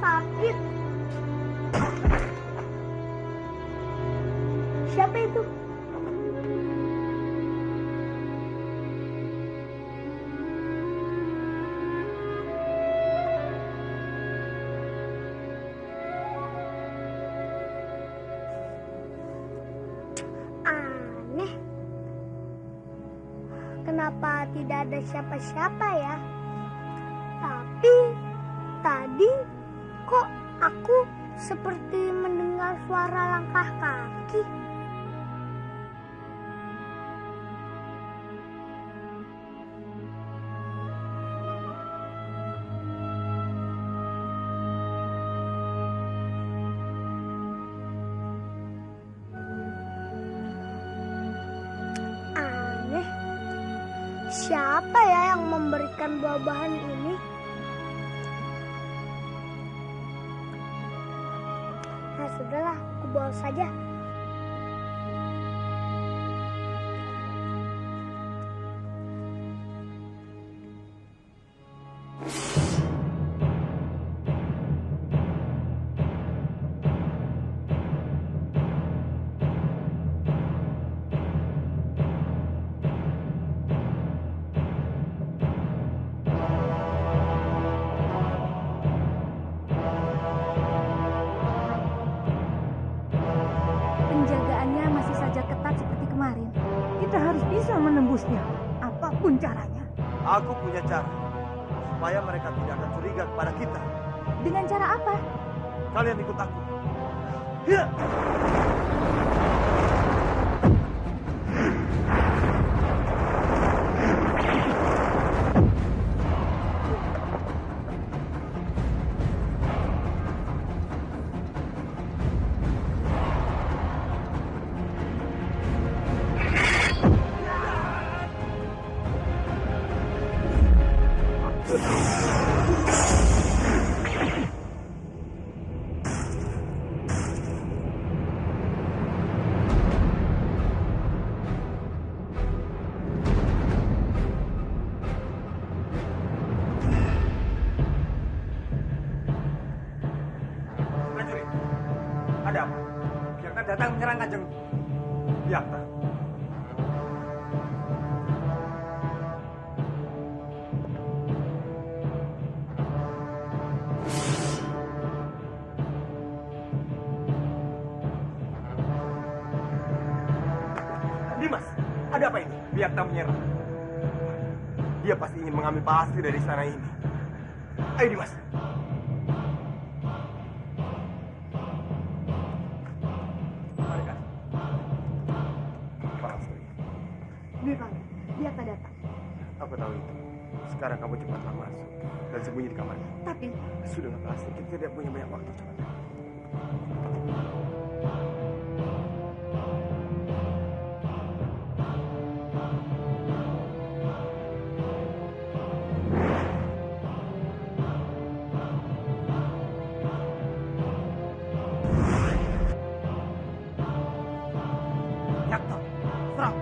Sakit. Siapa itu? Aneh. Kenapa tidak ada siapa-siapa ya? Tapi tadi kok aku seperti mendengar suara langkah kaki? Aneh. Siapa ya yang memberikan buah-buahan ini? Nah, sudahlah, aku bawa saja. Penjagaannya masih saja ketat seperti kemarin. Kita harus bisa menembusnya, apapun caranya. Aku punya cara supaya mereka tidak akan curiga kepada kita. Dengan cara apa? Kalian ikut aku. Ya. Ada apa? Biarkan datang menyerang Kanjeng Biakta. Dimas, ada apa ini? Biakta menyerang. Dia pasti ingin mengambil pasti dari istana ini. Ayo Dimas. Biakta datang. Aku tahu itu. Sekarang kamu cepatlah masuk dan sembunyi di kamarnya. Tapi Sudahlah pasti kita tidak punya banyak waktu. Cepat. Biakta, serang.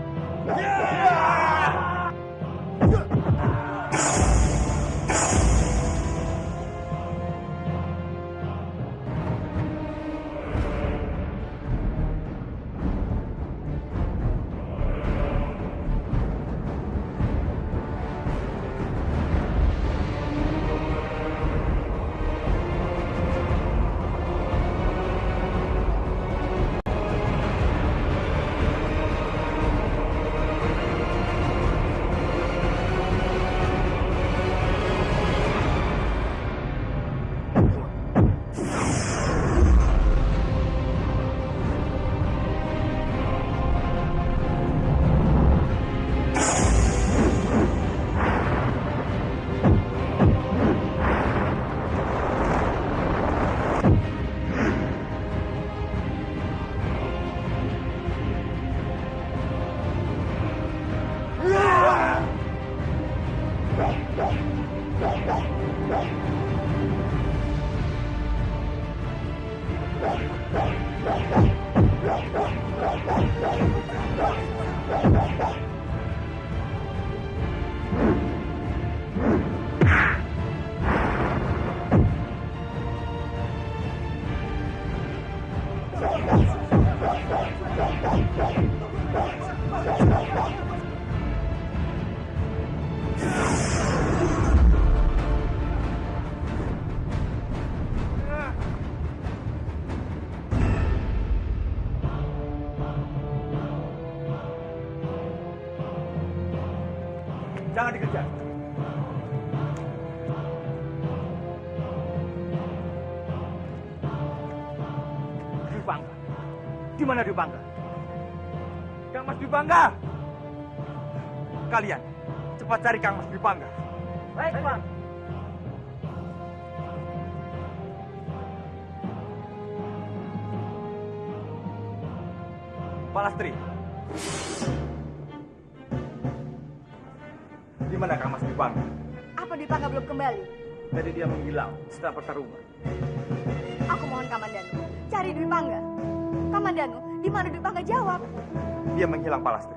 Jangan dikejar. Dwi Pangga. Di mana Dwi Pangga? Kang Mas Dwi Pangga. Kalian cepat cari Kang Mas Dwi Pangga. Baik, Bang. Palastri. Di mana Kang Mas Dwi Pangga? Apa Dwi Pangga belum kembali? Tadi dia menghilang setelah pertarungan. Aku mohon Kamandanu, cari Dwi Pangga. Kamandanu, di mana Dwi Pangga? Jawab. Dia menghilang, Palastri.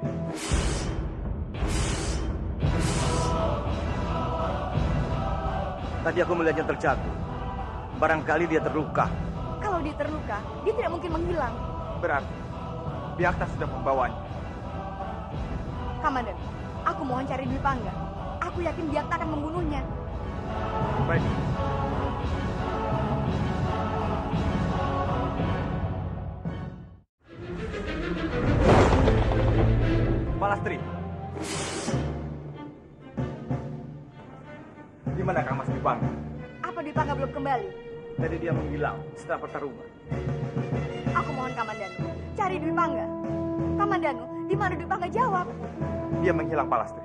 Tadi aku melihatnya terjatuh. Barangkali dia terluka. Kalau dia terluka, dia tidak mungkin menghilang. Berarti Biakta sudah membawanya. Kamandanu, aku mohon cari Dwi Pangga. Aku yakin Biakta akan membunuhnya. Baik. Palastri. Di mana Kang Mas Dwi Pangga? Apa Dwi Pangga belum kembali? Tadi dia menghilang setelah pertarungan. Aku mohon Kamandanu, cari Dwi Pangga. Kamandanu, di mana Dwi Pangga? Jawab. Dia menghilang, Palastri.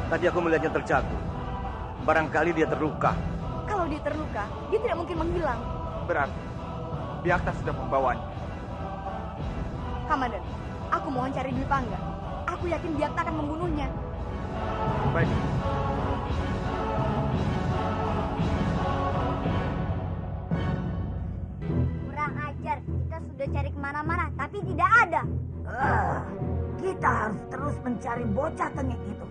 Tadi aku melihatnya terjatuh. Barangkali dia terluka. Kalau dia terluka, dia tidak mungkin menghilang. Berarti Biakta sudah membawanya. Kamandanu, aku mohon cari Dwi Pangga. Aku yakin Biakta akan membunuhnya. Baik. Kurang ajar, kita sudah cari kemana-mana, tapi tidak ada. Kita harus terus mencari bocah tengik itu.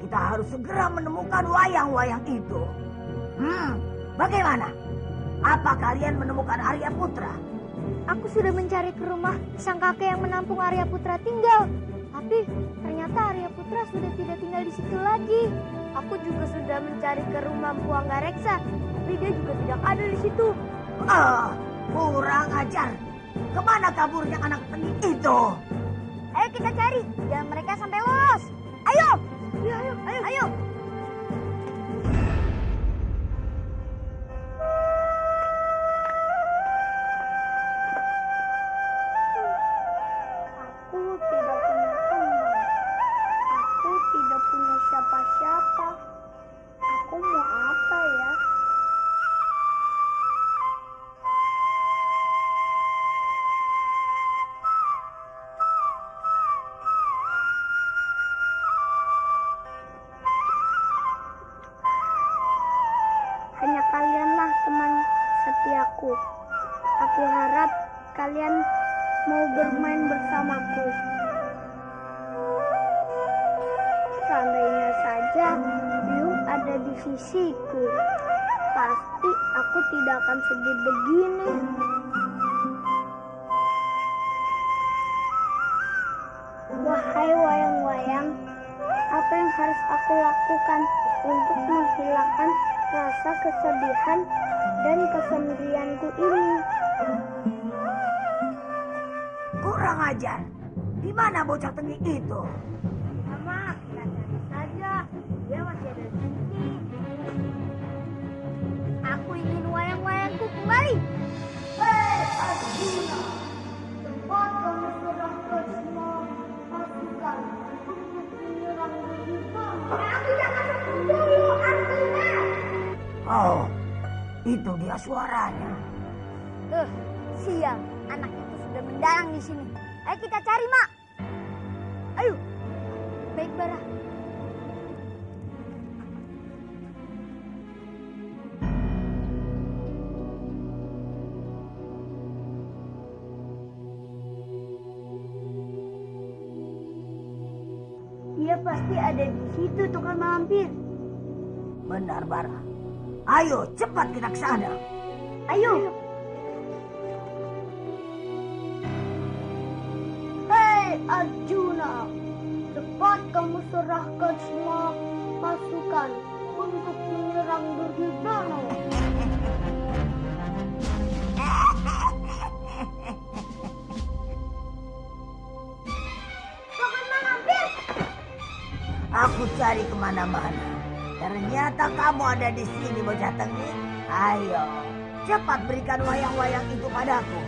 Kita harus segera menemukan wayang-wayang itu. Bagaimana? Apa kalian menemukan Arya Putra? Aku sudah mencari ke rumah sang kakek yang menampung Arya Putra tinggal. Tapi ternyata Arya Putra sudah tidak tinggal di situ lagi. Aku juga sudah mencari ke rumah Mpu Anggareksa, tapi dia juga tidak ada di situ. Kurang ajar. Kemana kaburnya anak tengik itu? Ayo kita cari, jangan mereka sampai lolos. Ayo! Ayo! Aku tidak punya teman. Aku tidak punya siapa-siapa. Aku mau apa ya? Hanya kalianlah teman setiaku. Aku harap kalian mau bermain bersamaku. Seandainya saja Biung ada di sisiku, pasti aku tidak akan sedih begini. Wahai wayang-wayang, apa yang harus aku lakukan untuk menghilangkan rasa kesedihan dan kesendirianku ini? Kurang ajar. Di mana bocah tengik itu? Mama, kita cari saja. Dia masih ada di sini. Aku ingin wayang-wayangku kembali. Hei, Arjuna, cepat kamu serahkan semua pasukan untuk menyerang Duryodhana. Aku jangan dulu, Arjuna. Oh, itu dia suaranya. Sial, anak itu sudah mendalang di sini. Ayo kita cari, Mak. Ayo. Baik, Bara. Dia pasti ada di situ, tukang mampir. Benar, Bara. Ayo, cepat kita ke sana. Ayo. Hei Arjuna, cepat kamu serahkan semua pasukan untuk menyerang Duryodhana. Aku cari kemana-mana. Ternyata kamu ada di sini, bocah tengik. Ayo, cepat berikan wayang-wayang itu padaku.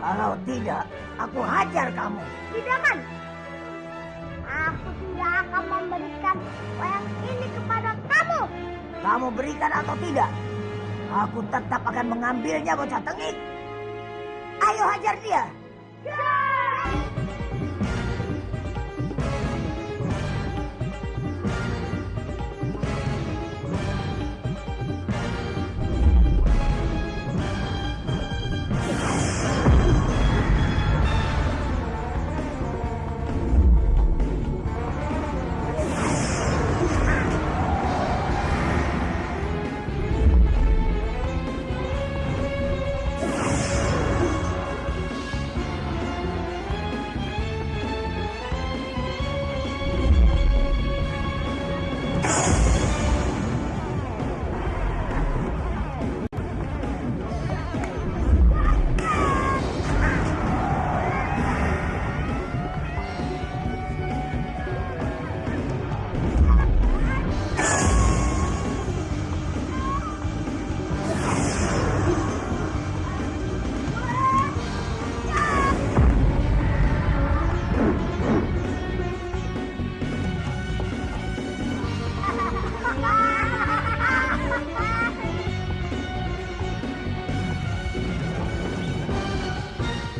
Kalau tidak, aku hajar kamu. Tidak, Man. Aku tidak akan memberikan wayang ini kepada kamu. Kamu berikan atau tidak, aku tetap akan mengambilnya, bocah tengik. Ayo hajar dia.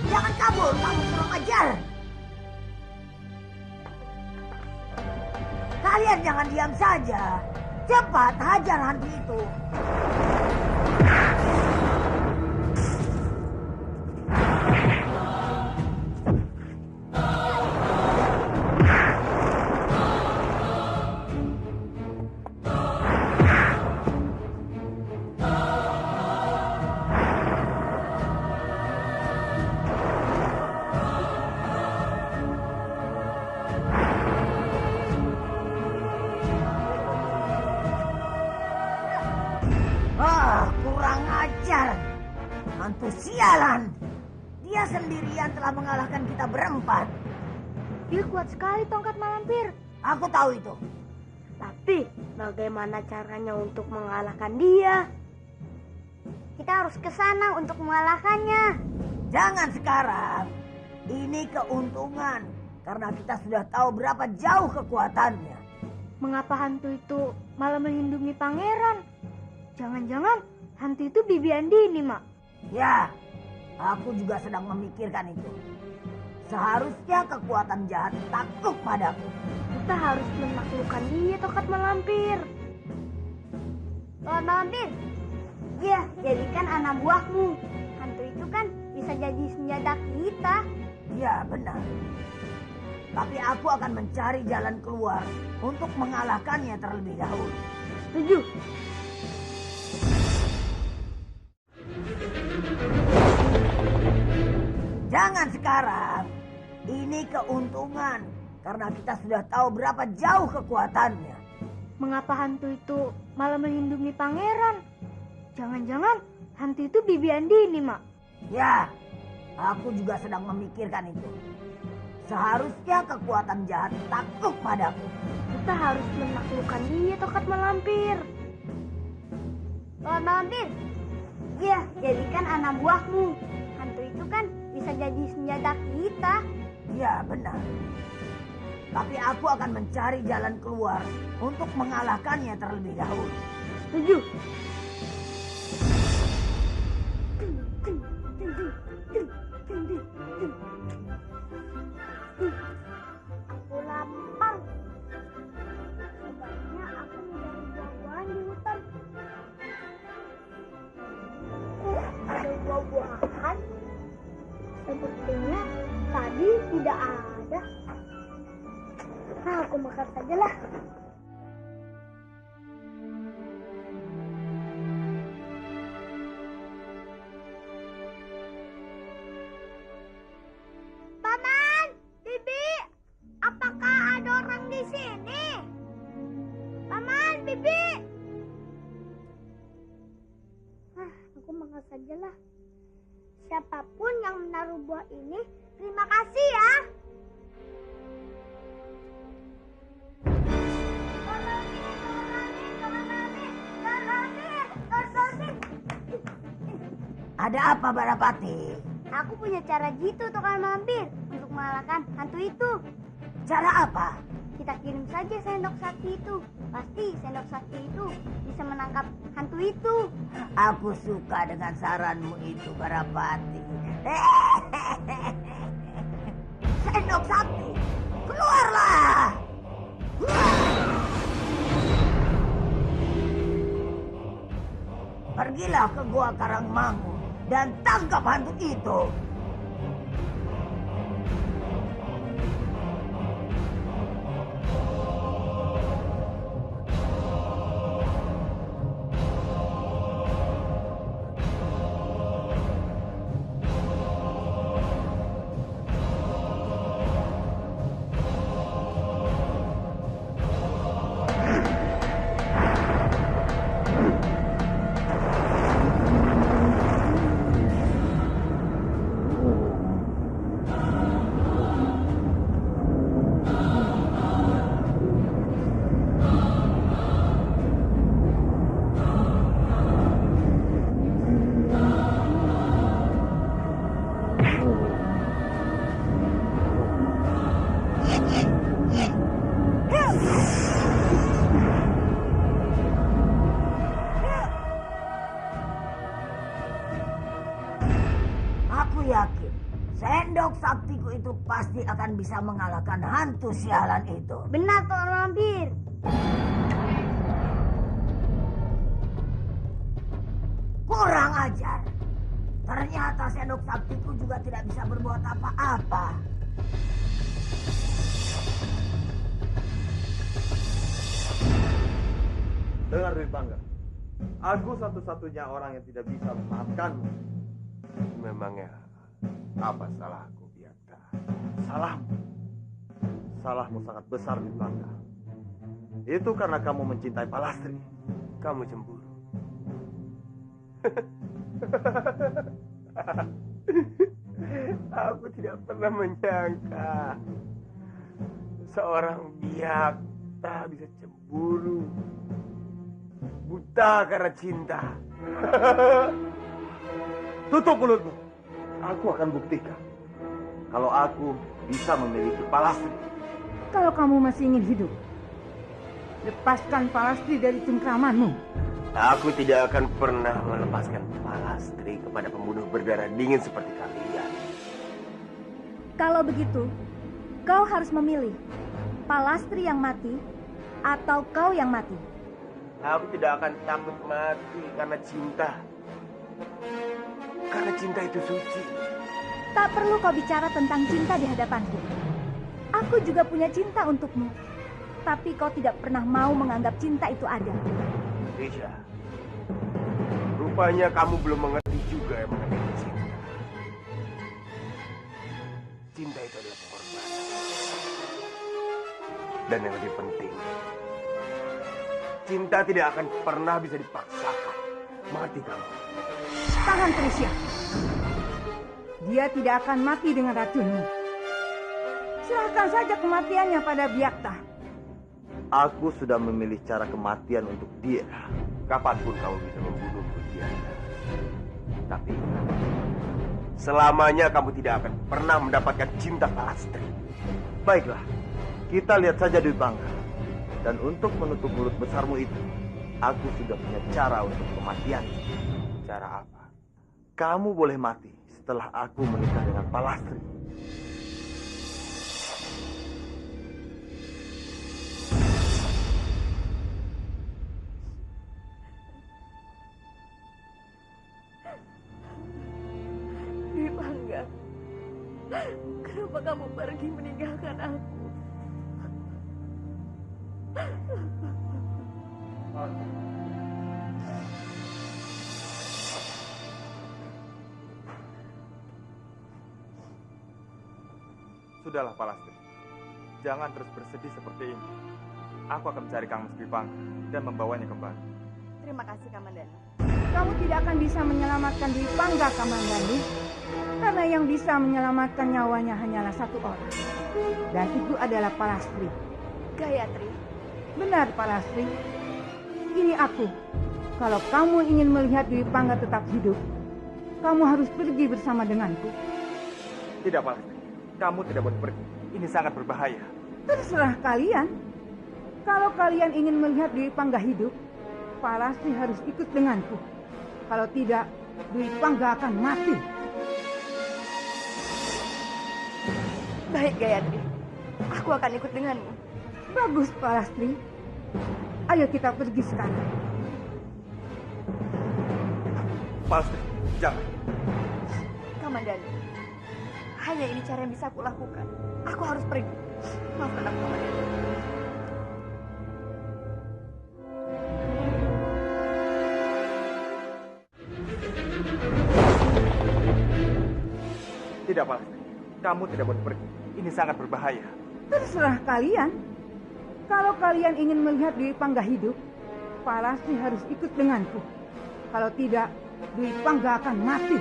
Jangan kabur, kamu kurang ajar. Kalian jangan diam saja. Cepat hajar hantu itu. Kurang ajar. Hantu sialan. Dia sendirian telah mengalahkan kita berempat. Dia kuat sekali tongkat malampir. Aku tahu itu. Tapi bagaimana caranya untuk mengalahkan dia? Kita harus ke sana untuk mengalahkannya. Jangan sekarang. Ini keuntungan. Karena kita sudah tahu berapa jauh kekuatannya. Mengapa hantu itu malah melindungi pangeran? Jangan-jangan hantu itu Bibi Andini, Mak. Ya, aku juga sedang memikirkan itu. Seharusnya kekuatan jahat takluk padaku. Kita harus menaklukkan dia, tongkat malampir. Tongkat malampir, ya jadikan anak buahmu. Hantu itu kan bisa jadi senjata kita. Ya, benar. Tapi aku akan mencari jalan keluar untuk mengalahkannya terlebih dahulu. Setuju. Jangan sekarang. Ini keuntungan. Karena kita sudah tahu berapa jauh kekuatannya. Mengapa hantu itu malah melindungi pangeran? Jangan-jangan hantu itu Bibi Andini, Mak. Ya, aku juga sedang memikirkan itu. Seharusnya kekuatan jahat takluk padaku. Kita harus menaklukkan dia, tongkat malampir. Tongkat malampir, ya jadikan anak buahmu. Hantu itu kan bisa jadi senjata kita. Ya, benar. Tapi aku akan mencari jalan keluar untuk mengalahkannya terlebih dahulu. Setuju. Aku lapar. Sebaiknya aku mencari buah-buahan di hutan. Ada buah-buahan? Sepertinya tadi tidak ada. Nah, aku makan sajalah. Paman, Bibi, apakah ada orang di sini? Paman, Bibi. Aku makan sajalah. Siapapun yang menaruh buah ini, terima kasih ya. Ada apa Balapati? Aku punya cara gitu Tukang Lampir untuk mengalahkan hantu itu. Cara apa? Kita kirim saja sendok sakti itu. Pasti sendok sakti itu bisa menangkap hantu itu. Aku suka dengan saranmu itu Balapati. Sendok sakti, keluarlah! Pergilah ke Gua Karangmangu dan tangkap hantu itu. Aku yakin sendok saktiku itu pasti akan bisa mengalahkan hantu sialan itu. Benar Tukang Lampir. Kurang ajar. Ternyata sendok saktiku juga tidak bisa berbuat apa-apa. Dengar Dwi Pangga, aku satu-satunya orang yang tidak bisa memaafkanmu. Memangnya apa salahku, Biakta? Salahmu. Salahmu sangat besar Dwi Pangga. Itu karena kamu mencintai Palastri. Kamu cemburu. Aku tidak pernah menyangka seorang Biakta bisa cemburu, buta karena cinta. Tutup mulutmu. Aku akan buktikan kalau aku bisa memiliki Palastri. Kalau kamu masih ingin hidup, lepaskan Palastri dari cengkramanmu. Aku tidak akan pernah melepaskan Palastri kepada pembunuh berdarah dingin seperti kalian. Kalau begitu, kau harus memilih Palastri yang mati atau kau yang mati. Aku tidak akan takut mati karena cinta. Karena cinta itu suci. Tak perlu kau bicara tentang cinta di hadapanku. Aku juga punya cinta untukmu. Tapi kau tidak pernah mau menganggap cinta itu ada. Risha, rupanya kamu belum mengerti juga yang mengenai cinta. Cinta itu adalah pengorbanan. Dan yang lebih penting, cinta tidak akan pernah bisa dipaksakan. Mati kamu. Tahan Trisha. Dia tidak akan mati dengan racunmu. Serahkan saja kematiannya pada Biakta. Aku sudah memilih cara kematian untuk dia. Kapanpun kamu bisa membunuh dia. Tapi selamanya kamu tidak akan pernah mendapatkan cinta Palastri. Baiklah, kita lihat saja Dwi Pangga. Dan untuk menutup mulut besarmu itu, aku sudah punya cara untuk kematian. Cara apa? Kamu boleh mati setelah aku menikah dengan Palastri. Dwi Pangga, kenapa kamu pergi meninggalkan aku? Sudahlah Palastri, jangan terus bersedih seperti ini. Aku akan mencari Kang Mas Dwi Pangga dan membawanya kembali. Terima kasih Kamandanu. Kamu tidak akan bisa menyelamatkan Dwi Pangga, Kamandanu. Karena yang bisa menyelamatkan nyawanya hanyalah satu orang. Dan itu adalah Palastri. Gayatri. Benar Palastri. Ini aku. Kalau kamu ingin melihat Dwi Pangga tetap hidup, kamu harus pergi bersama denganku. Tidak, Palastri. Kamu tidak boleh pergi. Ini sangat berbahaya. Terserah kalian. Kalau kalian ingin melihat Dwi Pangga hidup, Palastri harus ikut denganku. Kalau tidak, Dwi Pangga akan mati. Baik, Gayatri. Aku akan ikut denganmu. Bagus, Palastri. Ayo kita pergi sekarang. Palastri, jangan. Kamandanu, hanya ini cara yang bisa aku lakukan. Aku harus pergi. Maafkan aku, Kamandanu. Tidak, Palastri. Kamu tidak boleh pergi. Ini sangat berbahaya. Terserah kalian. Kalau kalian ingin melihat Dwi Pangga hidup, Palastri harus ikut denganku. Kalau tidak, Dwi Pangga akan mati.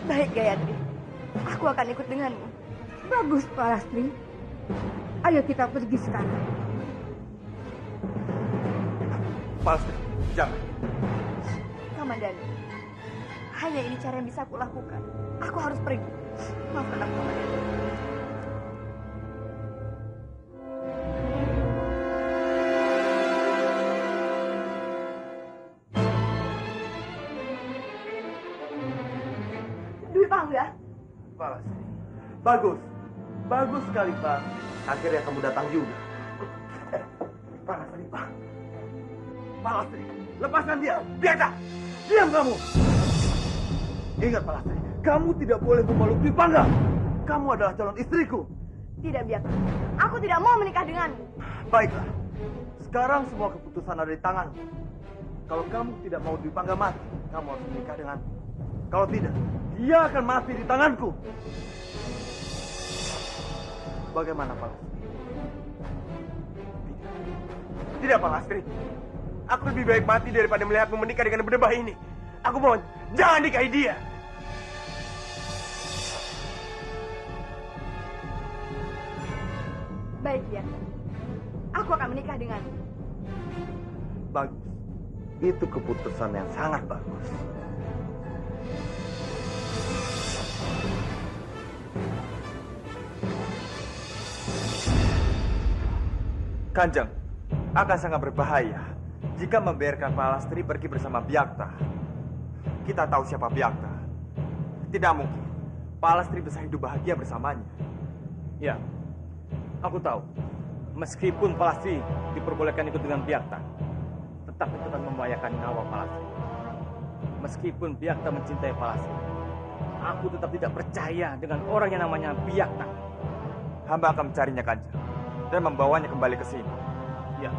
Baik, Gayatri. Aku akan ikut denganmu. Bagus, Palastri. Ayo kita pergi sekarang. Palastri, jangan. Kamandanu, hanya ini cara yang bisa aku lakukan. Aku harus pergi. Maafkan aku, Kamandanu. Dwi Pangga. Palastri. Bagus. Bagus sekali, Pak. Akhirnya kamu datang juga. Palastri, Pak. Palastri, lepaskan dia. Biarta. Diam kamu. Ingat, Palastri. Kamu tidak boleh memeluk Dwi Pangga. Kamu adalah calon istriku. Tidak, Biak. Aku tidak mau menikah denganmu. Baiklah. Sekarang semua keputusan ada di tanganmu. Kalau kamu tidak mau Dwi Pangga mati, kamu harus menikah denganku. Kalau tidak, dia akan mati di tanganku. Bagaimana, Palastri? Tidak, Palastri. Aku lebih baik mati daripada melihatmu menikah dengan berdebah ini. Aku mohon, jangan nikahi dia. Baik, Biak. Aku akan menikah denganmu. Bagus. Itu keputusan yang sangat bagus. Kanjeng, akan sangat berbahaya jika membiarkan Palastri pergi bersama Biakta. Kita tahu siapa Biakta. Tidak mungkin Palastri bisa hidup bahagia bersamanya. Ya, aku tahu. Meskipun Palastri diperbolehkan ikut dengan Biakta, tetap itu akan membahayakan nyawa Palastri. Meskipun Biakta mencintai Palastri, aku tetap tidak percaya dengan orang yang namanya Biakta. Hamba akan mencarinya, Kanjeng, dan membawanya kembali ke sini. Ya,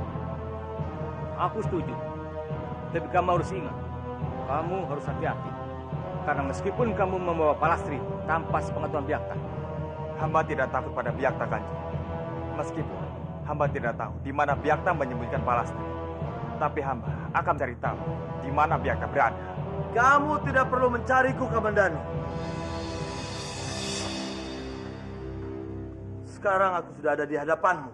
aku setuju. Tapi kamu harus ingat, kamu harus hati-hati. Karena meskipun kamu membawa Palastri tanpa sepengetahuan Biakta, hamba tidak takut pada Biakta, Kanjeng. Meskipun hamba tidak tahu di mana Biakta menyembunyikan Palastri, tapi hamba akan mencari tahu di mana Biakta berada. Kamu tidak perlu mencariku, Kamandanu. Sekarang aku sudah ada di hadapanmu.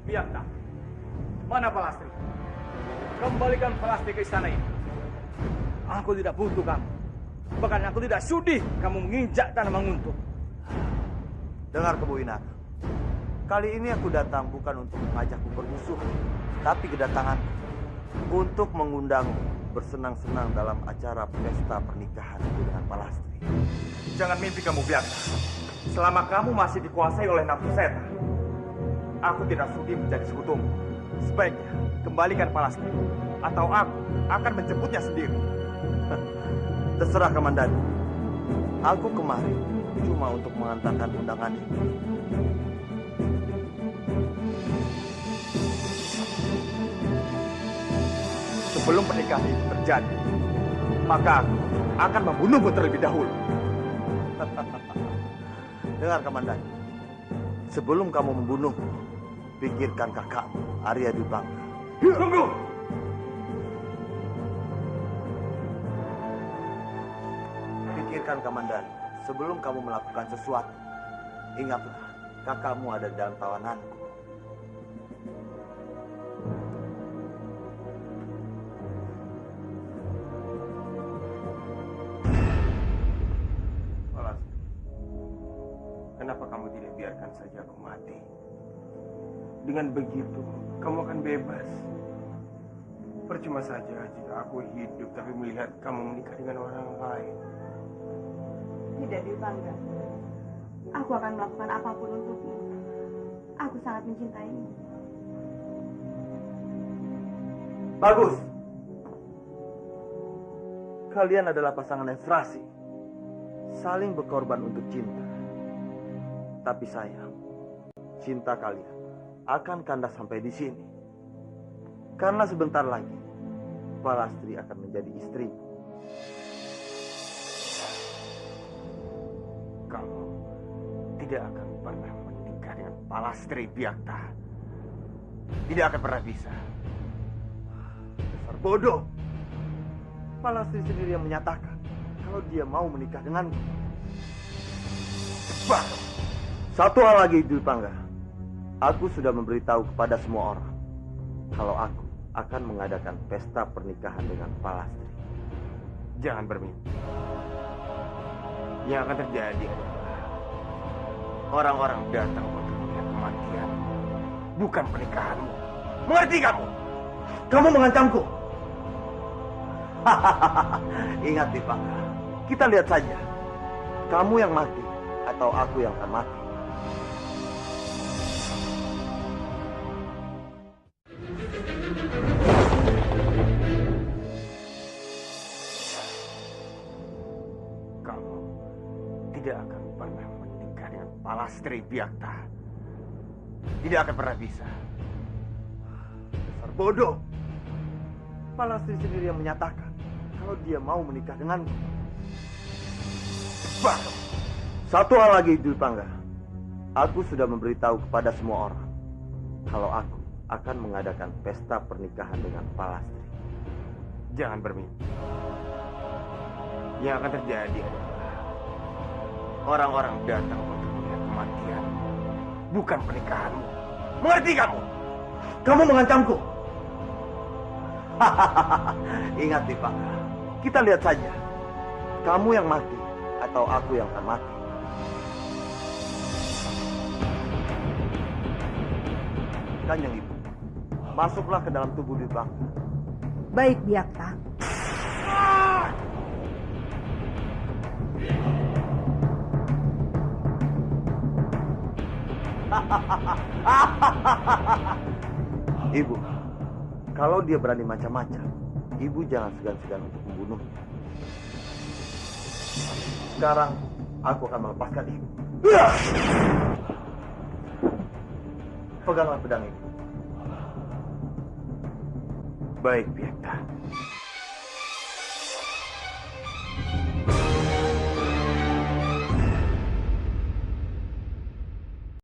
Biakta, mana Palastri? Kembalikan Palastri ke istana ini. Aku tidak butuh kamu. Bahkan aku tidak sudi kamu menginjak tanah Manguntuh. Dengar, Kebu Winata. Kali ini aku datang bukan untuk mengajakmu bermusuh, tapi kedatanganku untuk mengundangmu bersenang-senang dalam acara pesta pernikahanku dengan Palastri. Jangan mimpi kamu, Biakta. Selama kamu masih dikuasai oleh nafsu setan, aku tidak sudi menjadi sekutumu. Sebaiknya kembalikan Palastri, atau aku akan menjemputnya sendiri. Terserah, Kamandanu. Aku kemari cuma untuk mengantarkan undangan ini. Sebelum pernikahan itu terjadi, maka aku akan membunuhmu terlebih dahulu. Dengar, Kamandanu. Sebelum kamu membunuhku, pikirkan kakakmu, Arya Dwi Pangga. Tunggu! Pikirkan, Kamandanu. Sebelum kamu melakukan sesuatu, ingatlah kakakmu ada dalam tawananku. kenapa kamu tidak biarkan saja aku mati? Dengan begitu, kamu akan bebas. Percuma saja jika aku hidup tapi melihat kamu menikah dengan orang lain. Tidak, Dwi Pangga. Aku akan melakukan apapun untukmu. Aku sangat mencintaimu. Bagus. Kalian adalah pasangan yang serasi. Saling berkorban untuk cinta. Tapi sayang, cinta kalian akan kandas sampai di sini. Karena sebentar lagi, Palastri akan menjadi istrimu. Kamu tidak akan pernah menikah dengan Palastri Byakta. Tidak akan pernah bisa. Dasar bodoh. Palastri sendiri yang menyatakan kalau dia mau menikah denganku. Bah! Satu hal lagi, Dwi Pangga. Aku sudah memberitahu kepada semua orang kalau aku akan mengadakan pesta pernikahan dengan Palastri. Jangan bermimpi. Yang akan terjadi adalah orang-orang datang untuk melihat kematian, bukan pernikahanmu. Mengerti kamu? Kamu mengancamku. Ingat, Dwi Pangga. Kita lihat saja. Kamu yang mati atau aku yang akan mati. Kamu tidak akan pernah menikah dengan Palastri Byakta. Tidak akan pernah bisa. Dasar bodoh. Palastri sendiri yang menyatakan kalau dia mau menikah denganku. Bah! Satu hal lagi, Dwi Pangga. Aku sudah memberitahu kepada semua orang kalau aku akan mengadakan pesta pernikahan dengan Palastri. Jangan bermimpi. Yang akan terjadi adalah orang-orang datang untuk melihat kematian, bukan pernikahanmu. Mengerti kamu? Kamu mengancamku. Ingat, Dwi Pangga. Kita lihat saja. Kamu yang mati atau aku yang akan mati. Kanjeng Ibu, masuklah ke dalam tubuh Dwi Pangga. Baik, Byakta. Ibu, kalau dia berani macam-macam, Ibu jangan segan-segan untuk membunuhnya. Sekarang, aku akan melepaskan Ibu. Peganglah pedang itu. Baik, Byakta.